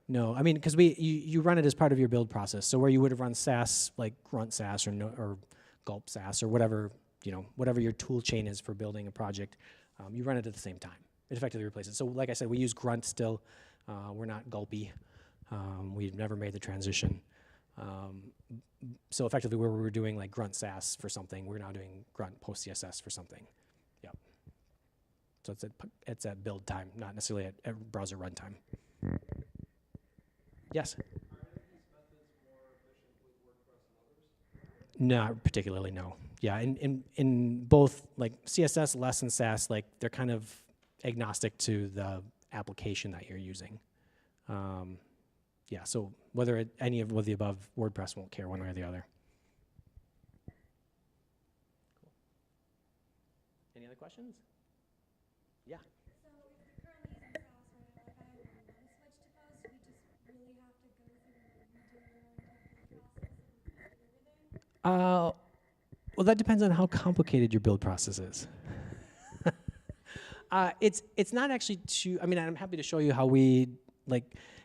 Speaker 5: No, I mean, because you run it as part of your build process. So where you would have run Sass, like Grunt Sass or Gulp Sass or whatever, whatever your tool chain is for building a project, you run it at the same time. It effectively replaces it. So like I said, we use Grunt still. We're not Gulpy. We've never made the transition. So effectively, where we were doing like Grunt Sass for something, we're now doing Grunt PostCSS for something. Yep. So it's at build time, not necessarily at browser runtime. Yes? Are any of these methods more efficient with WordPress than others? Not particularly, no. Yeah, in both, like, CSS, less, and Sass, like, they're kind of agnostic to the application that you're using. Yeah, so whether any of the above, WordPress won't care one way or the other. Cool. Any other questions? Yeah.
Speaker 6: So if we're currently using Sass right now, if I want to switch to Post, we just really have to go through and redo our entire process and everything?
Speaker 5: Well, that depends on how complicated your build process is. It's not actually too. I mean, I'm happy to show you how we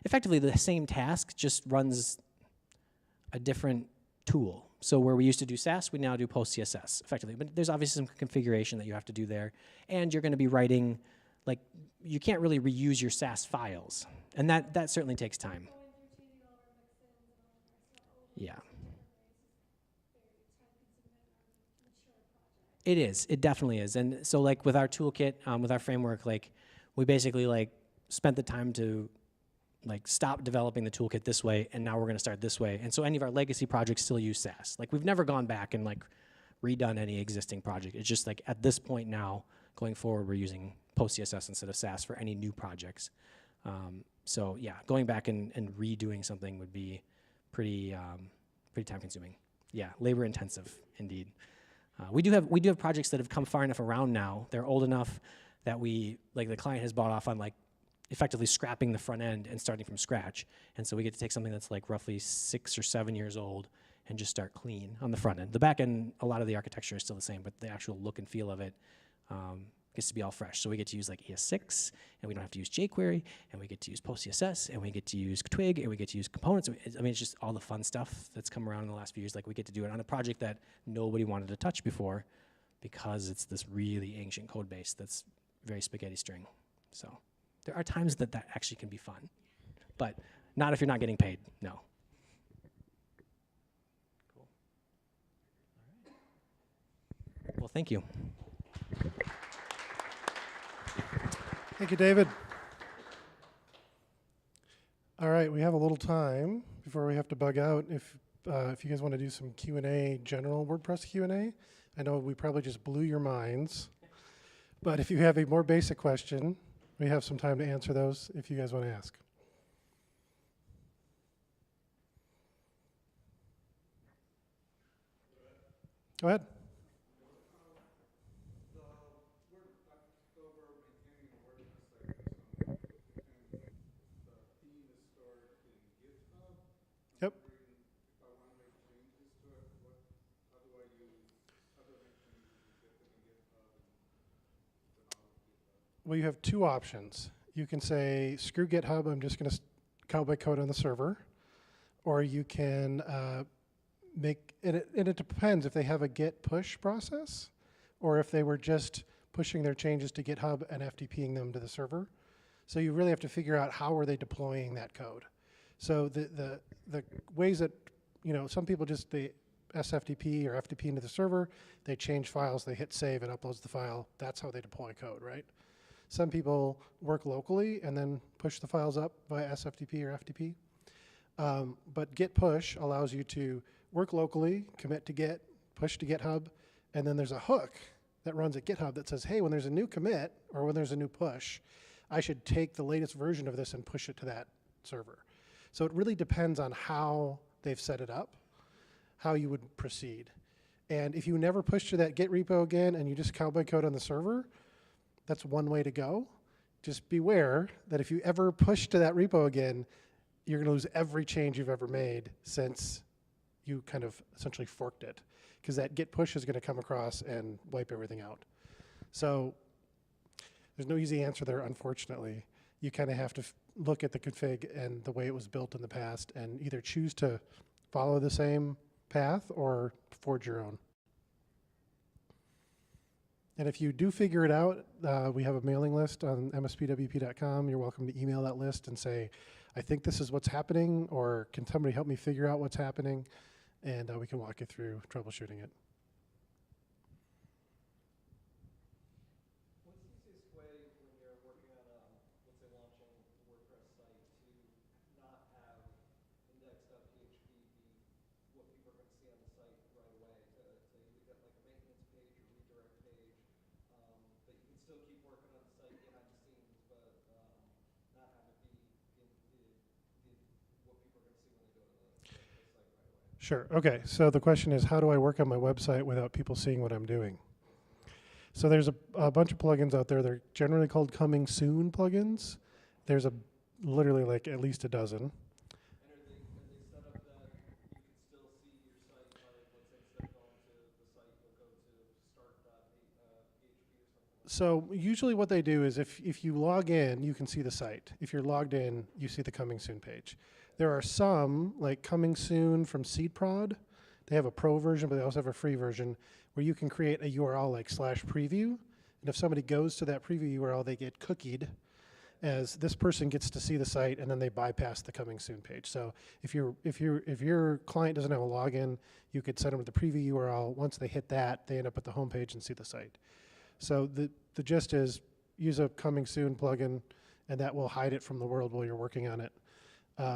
Speaker 5: effectively the same task just runs a different tool. So where we used to do Sass, we now do PostCSS effectively. But there's obviously some configuration that you have to do there, and you're going to be writing you can't really reuse your Sass files, and that certainly takes time.
Speaker 6: Going through changing all of our mixins and all of our stuff over
Speaker 5: Yeah.
Speaker 6: different ways is very time-consuming and mature project.
Speaker 5: It is. It definitely is. And so, with our toolkit, with our framework, we basically spent the time to stop developing the toolkit this way, and now we're going to start this way. And so, any of our legacy projects still use Sass. We've never gone back and redone any existing project. It's just at this point now, going forward, we're using PostCSS instead of Sass for any new projects. So yeah, going back and redoing something would be pretty time-consuming. Yeah, labor-intensive indeed. We do have projects that have come far enough around now. They're old enough that the client has bought off on effectively scrapping the front end and starting from scratch. And so we get to take something that's roughly 6 or 7 years old and just start clean on the front end. The back end, a lot of the architecture is still the same, but the actual look and feel of it gets to be all fresh. So we get to use ES6, and we don't have to use jQuery, and we get to use PostCSS, and we get to use Twig, and we get to use components. I mean, it's just all the fun stuff that's come around in the last few years. We get to do it on a project that nobody wanted to touch before because it's this really ancient code base that's very spaghetti string. So there are times that actually can be fun, but not if you're not getting paid, no. Cool. All right. Well, thank you.
Speaker 1: Thank you, David. All right, we have a little time before we have to bug out. If you guys want to do some Q&A, general WordPress Q&A, I know we probably just blew your minds, but if you have a more basic question, we have some time to answer those if you guys want to ask. Go ahead. Yep. Well, you have two options. You can say, screw GitHub, I'm just going to cowboy code on the server. Or you can and it depends if they have a git push process or if they were just pushing their changes to GitHub and FTPing them to the server. So you really have to figure out how are they deploying that code. So the ways that, some people they SFTP or FTP into the server, they change files, they hit save, it uploads the file. That's how they deploy code, right? Some people work locally and then push the files up via SFTP or FTP. But git push allows you to work locally, commit to Git, push to GitHub, and then there's a hook that runs at GitHub that says, hey, when there's a new commit or when there's a new push, I should take the latest version of this and push it to that server. So it really depends on how they've set it up, how you would proceed. And if you never push to that Git repo again and you just cowboy code on the server, that's one way to go. Just beware that if you ever push to that repo again, you're going to lose every change you've ever made since you kind of essentially forked it, because that git push is going to come across and wipe everything out. So there's no easy answer there, unfortunately. You kind of have to look at the config and the way it was built in the past and either choose to follow the same path or forge your own. And if you do figure it out, we have a mailing list on MSPWP.com. You're welcome to email that list and say, I think this is what's happening, or can somebody help me figure out what's happening? And we can walk you through troubleshooting it.
Speaker 7: What's the easiest way when you're working on, let's say, launching a WordPress site to not have index.php be what people are going to see on the site right away? To either get like a maintenance page or redirect page, but you can still keep working on the site behind the scenes, but not have it be what people are going to see when they go to the site right away.
Speaker 1: Sure. Okay. So the question is, how do I work on my website without people seeing what I'm doing? So there's a bunch of plugins out there. They're generally called coming soon plugins. There's literally like at least a dozen.
Speaker 7: And are they set up that you can still see your site, like let's say instead of going to the site, you'll go to start.php or something?
Speaker 1: So usually what they do is if you log in, you can see the site. If you're logged in, you see the coming soon page. There are some, like coming soon from SeedProd. They have a pro version, but they also have a free version where you can create a URL like /preview. And if somebody goes to that preview URL, they get cookied as this person gets to see the site, and then they bypass the coming soon page. So if your client doesn't have a login, you could send them to the preview URL. Once they hit that, they end up at the home page and see the site. So the gist is use a coming soon plugin, and that will hide it from the world while you're working on it.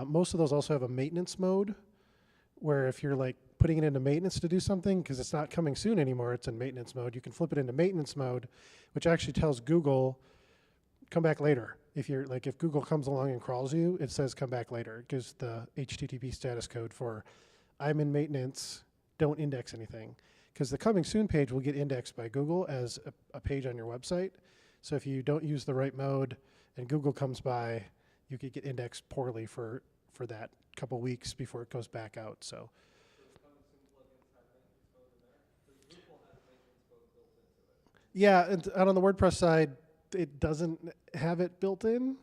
Speaker 1: Most of those also have a maintenance mode, where if you're like putting it into maintenance to do something, because it's not coming soon anymore, it's in maintenance mode, you can flip it into maintenance mode, which actually tells Google, come back later. If Google comes along and crawls you, it says come back later. It gives the HTTP status code for I'm in maintenance, don't index anything. Because the coming soon page will get indexed by Google as a page on your website. So if you don't use the right mode and Google comes by, you could get indexed poorly for that couple weeks before it goes back out. So yeah, and on the WordPress side, it doesn't have it built in.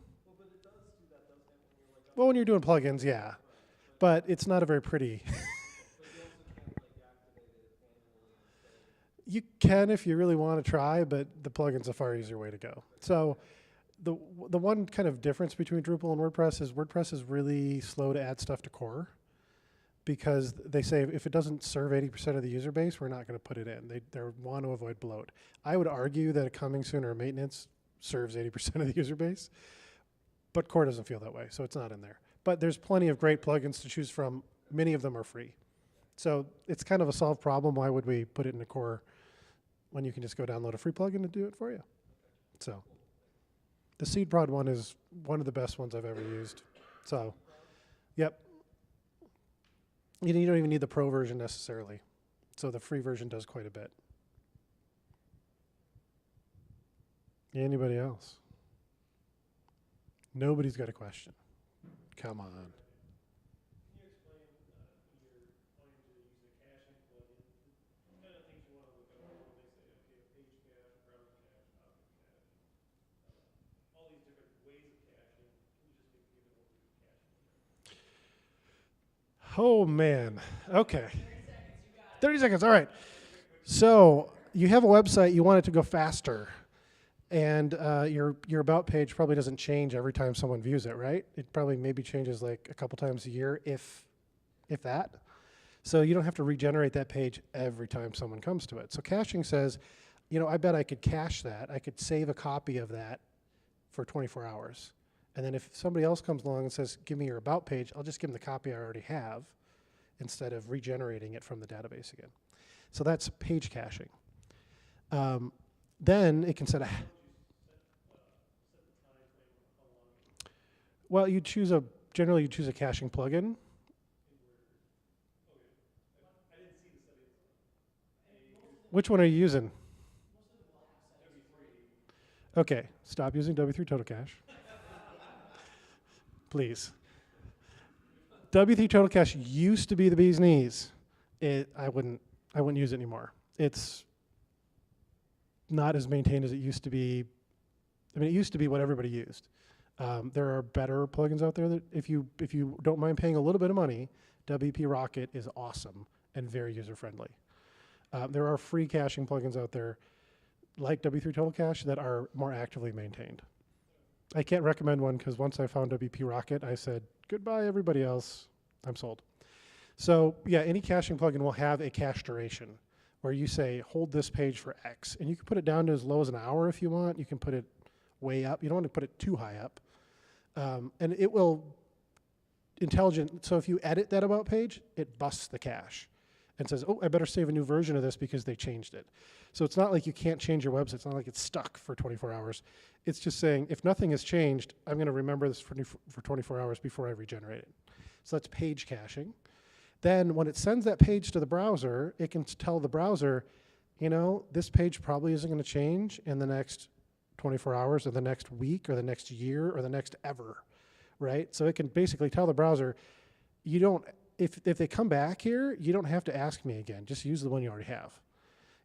Speaker 1: Well, when you're doing plugins, yeah. But it's not a very pretty. You can if you really want to try, but the plugin's a far easier way to go. So the one kind of difference between Drupal and WordPress is really slow to add stuff to core, because they say if it doesn't serve 80% of the user base, we're not going to put it in. They want to avoid bloat. I would argue that a coming soon or maintenance serves 80% of the user base, but core doesn't feel that way, so it's not in there. But there's plenty of great plugins to choose from. Many of them are free. So it's kind of a solved problem. Why would we put it in a core when you can just go download a free plugin to do it for you? So the SeedProd one is one of the best ones I've ever used. So, yep. You don't even need the pro version necessarily. So the free version does quite a bit. Anybody else? Nobody's got a question. Come on. Oh man, okay. 30 seconds, all right. So you have a website, you want it to go faster, and your about page probably doesn't change every time someone views it, right? It probably maybe changes like a couple times a year, if that. So you don't have to regenerate that page every time someone comes to it. So caching says, I bet I could cache that. I could save a copy of that for 24 hours. And then if somebody else comes along and says, give me your about page, I'll just give them the copy I already have instead of regenerating it from the database again. So that's page caching. Then it can set a... Well, generally you choose a caching plugin. Which one are you using? Okay, stop using W3 Total Cache. Please. W3 Total Cache used to be the bee's knees. I wouldn't use it anymore. It's not as maintained as it used to be. I mean, it used to be what everybody used. There are better plugins out there that if you don't mind paying a little bit of money, WP Rocket is awesome and very user friendly. There are free caching plugins out there like W3 Total Cache that are more actively maintained. I can't recommend one because once I found WP Rocket, I said, goodbye everybody else, I'm sold. So yeah, any caching plugin will have a cache duration where you say, hold this page for X. And you can put it down to as low as an hour if you want. You can put it way up. You don't want to put it too high up. And it will so if you edit that about page, it busts the cache and says, oh, I better save a new version of this because they changed it. So it's not like you can't change your website. It's not like it's stuck for 24 hours. It's just saying, if nothing has changed, I'm going to remember this for 24 hours before I regenerate it. So that's page caching. Then when it sends that page to the browser, it can tell the browser, you know, this page probably isn't going to change in the next 24 hours or the next week or the next year or the next ever, right? So it can basically tell the browser, you don't, if they come back here, you don't have to ask me again. Just use the one you already have.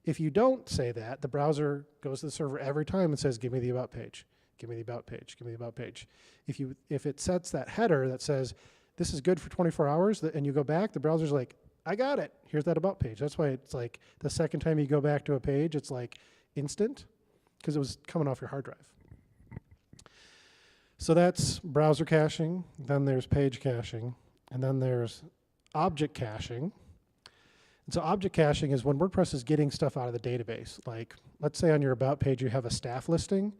Speaker 1: If you don't say that, the browser goes to the server every time and says, give me the about page, give me the about page, give me the about page. If it sets that header that says, this is good for 24 hours, and you go back, the browser's like, I got it. Here's that about page. That's why it's like the second time you go back to a page, it's like instant because it was coming off your hard drive. So that's browser caching. Then there's page caching. And then there's object caching. And so object caching is when WordPress is getting stuff out of the database. Like, let's say on your about page you have a staff listing,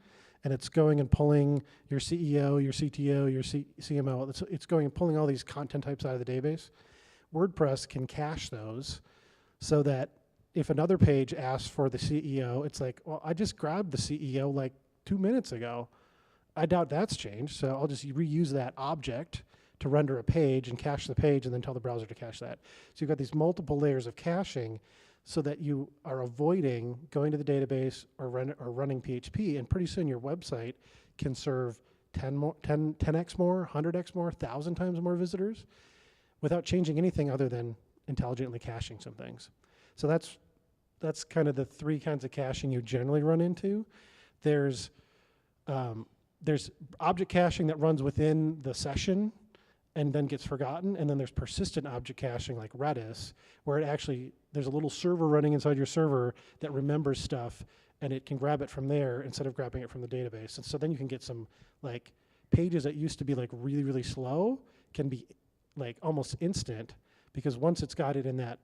Speaker 1: and it's going and pulling your CEO, your CTO, your CMO. It's going and pulling all these content types out of the database. WordPress can cache those so that if another page asks for the CEO, it's like, well, I just grabbed the CEO like 2 minutes ago. I doubt that's changed, so I'll just reuse that object to render a page and cache the page and then tell the browser to cache that. So you've got these multiple layers of caching so that you are avoiding going to the database or running PHP, and pretty soon your website can serve 10x more, 100x more, 1,000 times more visitors without changing anything other than intelligently caching some things. So that's kind of the three kinds of caching you generally run into. There's object caching that runs within the session and then gets forgotten, and then there's persistent object caching like Redis, where there's a little server running inside your server that remembers stuff, and it can grab it from there instead of grabbing it from the database. And so then you can get some like pages that used to be like really, really slow can be like almost instant, because once it's got it in that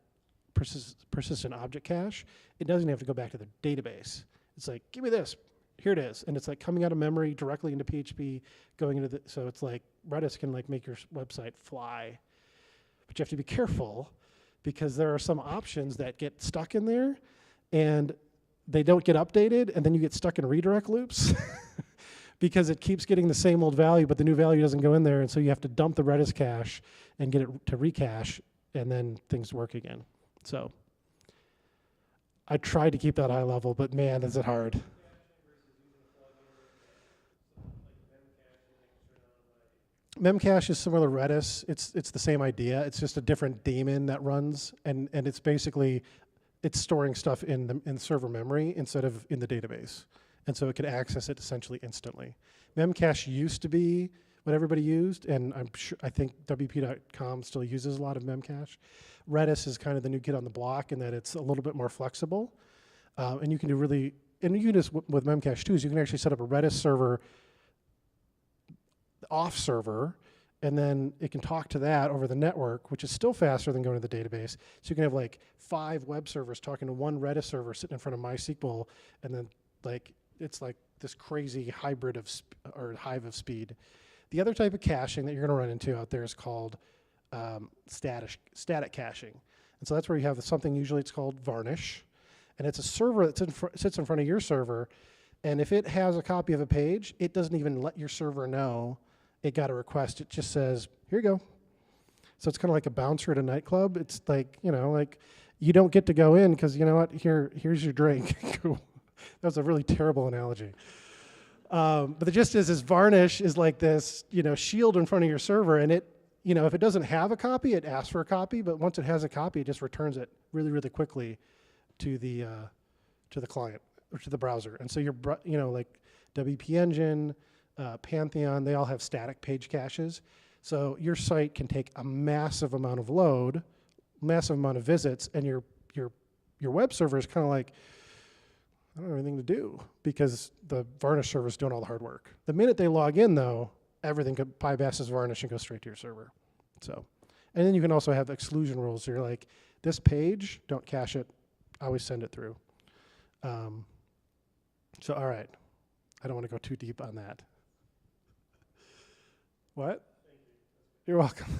Speaker 1: persistent object cache, it doesn't have to go back to the database. It's like, give me this, here it is. And it's like coming out of memory directly into PHP, going into so it's like Redis can like make your website fly. But you have to be careful because there are some options that get stuck in there and they don't get updated, and then you get stuck in redirect loops because it keeps getting the same old value, but the new value doesn't go in there, and so you have to dump the Redis cache and get it to recache, and then things work again. So I tried to keep that high level, but man, is it hard. Memcache is similar to Redis. It's the same idea. It's just a different daemon that runs, and it's basically storing stuff in server memory instead of in the database, and so it can access it essentially instantly. Memcache used to be what everybody used, and I think WP.com still uses a lot of Memcache. Redis is kind of the new kid on the block in that it's a little bit more flexible, and you can do really, and you can just with Memcache too, is you can actually set up a Redis server off server, and then it can talk to that over the network, which is still faster than going to the database. So you can have like 5 web servers talking to one Redis server sitting in front of MySQL, and then like it's like this crazy hybrid of or hive of speed. The other type of caching that you're going to run into out there is called static caching, and so that's where you have something. Usually it's called Varnish, and it's a server that sits in front of your server, and if it has a copy of a page, it doesn't even let your server know it got a request. It just says, here you go. So it's kind of like a bouncer at a nightclub. It's like, you know, like you don't get to go in because, you know what, here's your drink. That was a really terrible analogy. But the gist is Varnish is like this, you know, shield in front of your server, and it, you know, if it doesn't have a copy, it asks for a copy, but once it has a copy, it just returns it really, really quickly to the client or to the browser. And so you're, you know, like WP Engine, Pantheon, they all have static page caches. So your site can take a massive amount of load, massive amount of visits, and your web server is kind of like, I don't have anything to do because the Varnish server is doing all the hard work. The minute they log in, though, everything bypasses Varnish and goes straight to your server. So, and then you can also have exclusion rules. So you're like, this page, don't cache it. I always send it through. So, all right. I don't want to go too deep on that. What? You're welcome.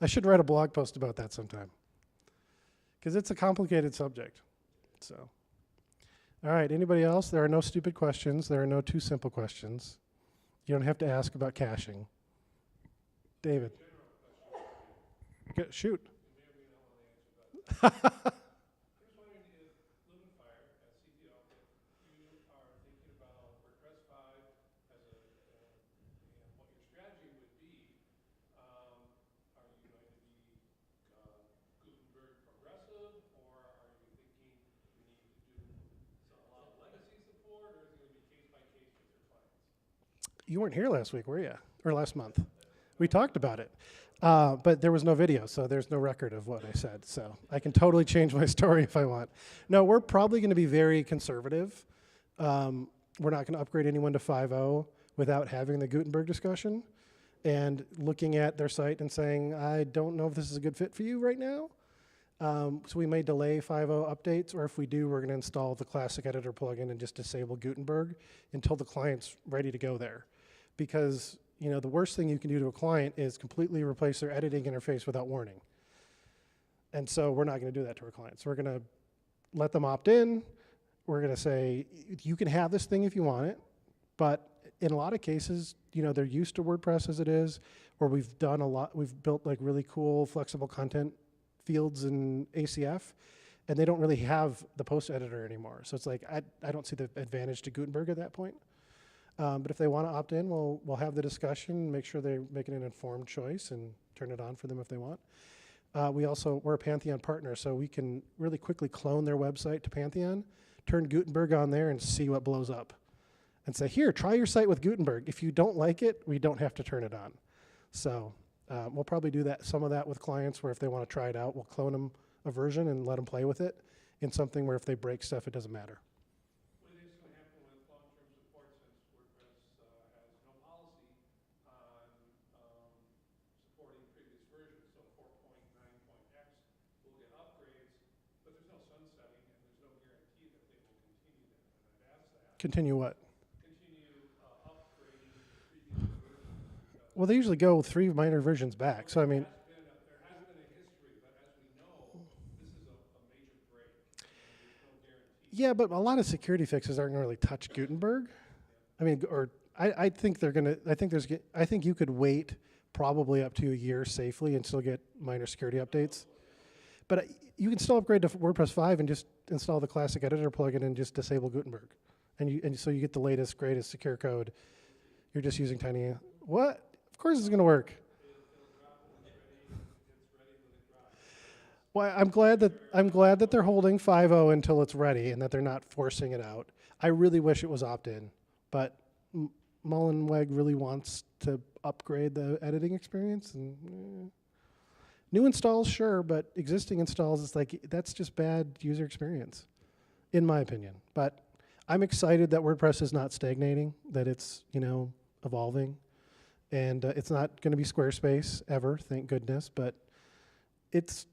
Speaker 1: I should write a blog post about that sometime because it's a complicated subject. So, all right, anybody else? There are no stupid questions. There are no too simple questions. You don't have to ask about caching. David. Shoot. You weren't here last week, were you? Or last month? We talked about it. But there was no video, so there's no record of what I said. So I can totally change my story if I want. No, we're probably going to be very conservative. We're not going to upgrade anyone to 5.0 without having the Gutenberg discussion and looking at their site and saying, I don't know if this is a good fit for you right now. So we may delay 5.0 updates, or if we do, we're going to install the classic editor plugin and just disable Gutenberg until the client's ready to go there. Because the worst thing you can do to a client is completely replace their editing interface without warning. And so we're not going to do that to our clients. We're going to let them opt in. We're going to say, you can have this thing if you want it, but in a lot of cases, they're used to WordPress as it is, or we've built like really cool flexible content fields in ACF, and they don't really have the post editor anymore. So it's like, I don't see the advantage to Gutenberg at that point. But if they want to opt in, we'll have the discussion, make sure they're making an informed choice and turn it on for them if they want. We're a Pantheon partner, so we can really quickly clone their website to Pantheon, turn Gutenberg on there and see what blows up. And say, here, try your site with Gutenberg. If you don't like it, we don't have to turn it on. So we'll probably do some of that with clients where if they want to try it out, we'll clone them a version and let them play with it in something where if they break stuff, it doesn't matter.
Speaker 8: What do you think is going to happen with long-term support since WordPress has no policy on supporting previous versions? So 4.9.x will get upgrades, but there's no sunsetting and there's no guarantee that they will continue that. And I'd ask that.
Speaker 1: Continue what?
Speaker 8: Upgrading previous versions.
Speaker 1: Well, they usually go 3 minor versions back. So I mean,
Speaker 8: There has been a history, but as we know, this is a major break. There's no guarantee.
Speaker 1: yeah, but a lot of security fixes aren't going to really touch Gutenberg. I mean, or I think they're going to. I think you could wait probably up to a year safely and still get minor security updates. But you can still upgrade to WordPress 5 and just install the classic editor plugin and just disable Gutenberg, and so you get the latest, greatest secure code. You're just using tiny. What? Of course it's going to work. Well, I'm glad that they're holding 5.0 until it's ready and that they're not forcing it out. I really wish it was opt-in, but Mullenweg really wants to upgrade the editing experience. And new installs, sure, but existing installs, it's like that's just bad user experience, in my opinion. But I'm excited that WordPress is not stagnating, that it's evolving. And it's not going to be Squarespace ever, thank goodness. But it's,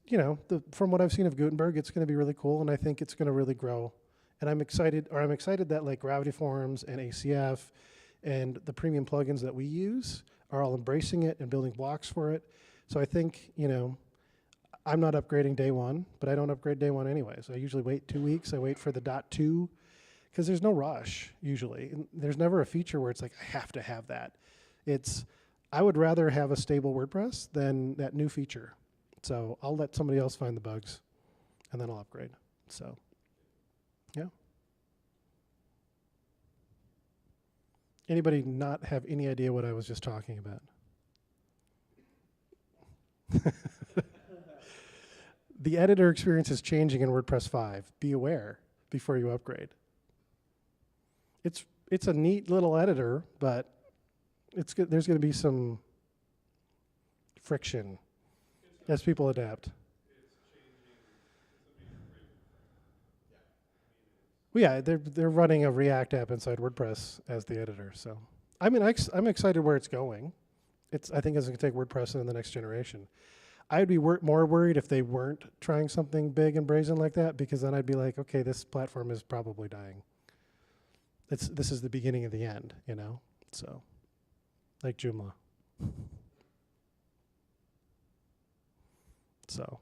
Speaker 1: from what I've seen of Gutenberg, it's going to be really cool, and I think it's going to really grow. And I'm excited that like Gravity Forms and ACF and the premium plugins that we use are all embracing it and building blocks for it. So I think, I'm not upgrading day one, but I don't upgrade day one anyways. I usually wait 2 weeks. I wait for the .2 because there's no rush usually. And there's never a feature where it's like, I have to have that. I would rather have a stable WordPress than that new feature. So I'll let somebody else find the bugs, and then I'll upgrade. So, yeah. Anybody not have any idea what I was just talking about? The editor experience is changing in WordPress 5. Be aware before you upgrade. It's a neat little editor, but there's going to be some friction as people adapt. Well, yeah, they're running a React app inside WordPress as the editor. So, I mean, I'm excited where it's going. I think it's going to take WordPress into the next generation. I'd be more worried if they weren't trying something big and brazen like that, because then I'd be like, okay, this platform is probably dying. This is the beginning of the end, So, like Joomla. So,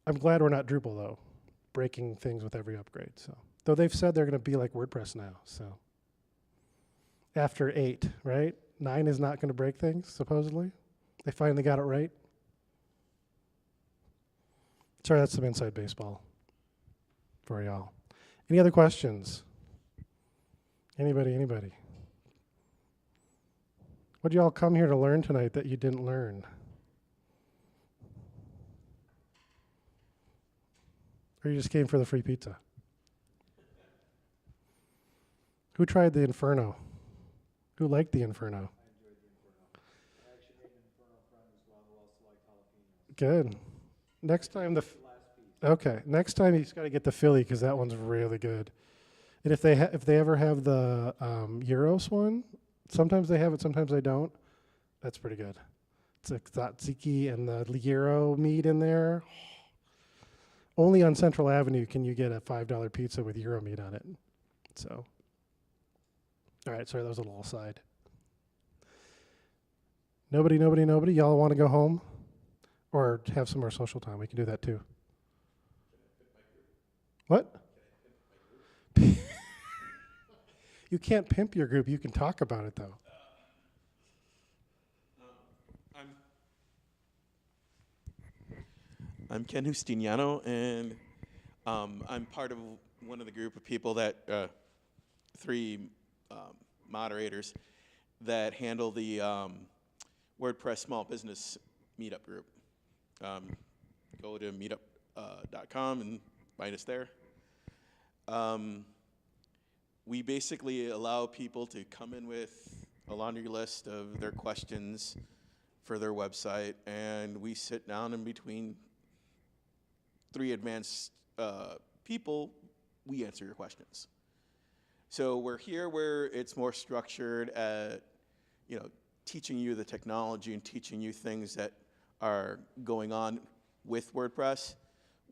Speaker 1: I'm glad we're not Drupal though, breaking things with every upgrade. So, though they've said they're going to be like WordPress now. So, after 8, right? 9 is not going to break things supposedly. They finally got it right. Sorry, that's some inside baseball for y'all. Any other questions? Anybody? What did y'all come here to learn tonight that you didn't learn? Or you just came for the free pizza? Who tried the Inferno? Who liked the Inferno? Good. Next time okay. Next time he's got to get the Philly because that one's really good. And if they ever have the Euros one, sometimes they have it, sometimes they don't. That's pretty good. It's a tzatziki and the gyro meat in there. Only on Central Avenue can you get a $5 pizza with gyro meat on it. So, all right, sorry, that was a little aside. Nobody. Y'all want to go home? Or have some more social time? We can do that too. What? You can't pimp your group. You can talk about it, though.
Speaker 4: I'm Ken Justiniano, and I'm part of one of the group of people that, three moderators that handle the WordPress small business meetup group. Go to meetup.com and find us there. We basically allow people to come in with a laundry list of their questions for their website, and we sit down in between three advanced people, we answer your questions. So we're here where it's more structured at, teaching you the technology and teaching you things that are going on with WordPress.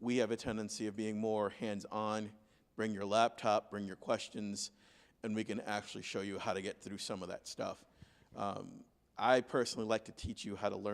Speaker 4: We have a tendency of being more hands-on. Bring your laptop, bring your questions, and we can actually show you how to get through some of that stuff. I personally like to teach you how to learn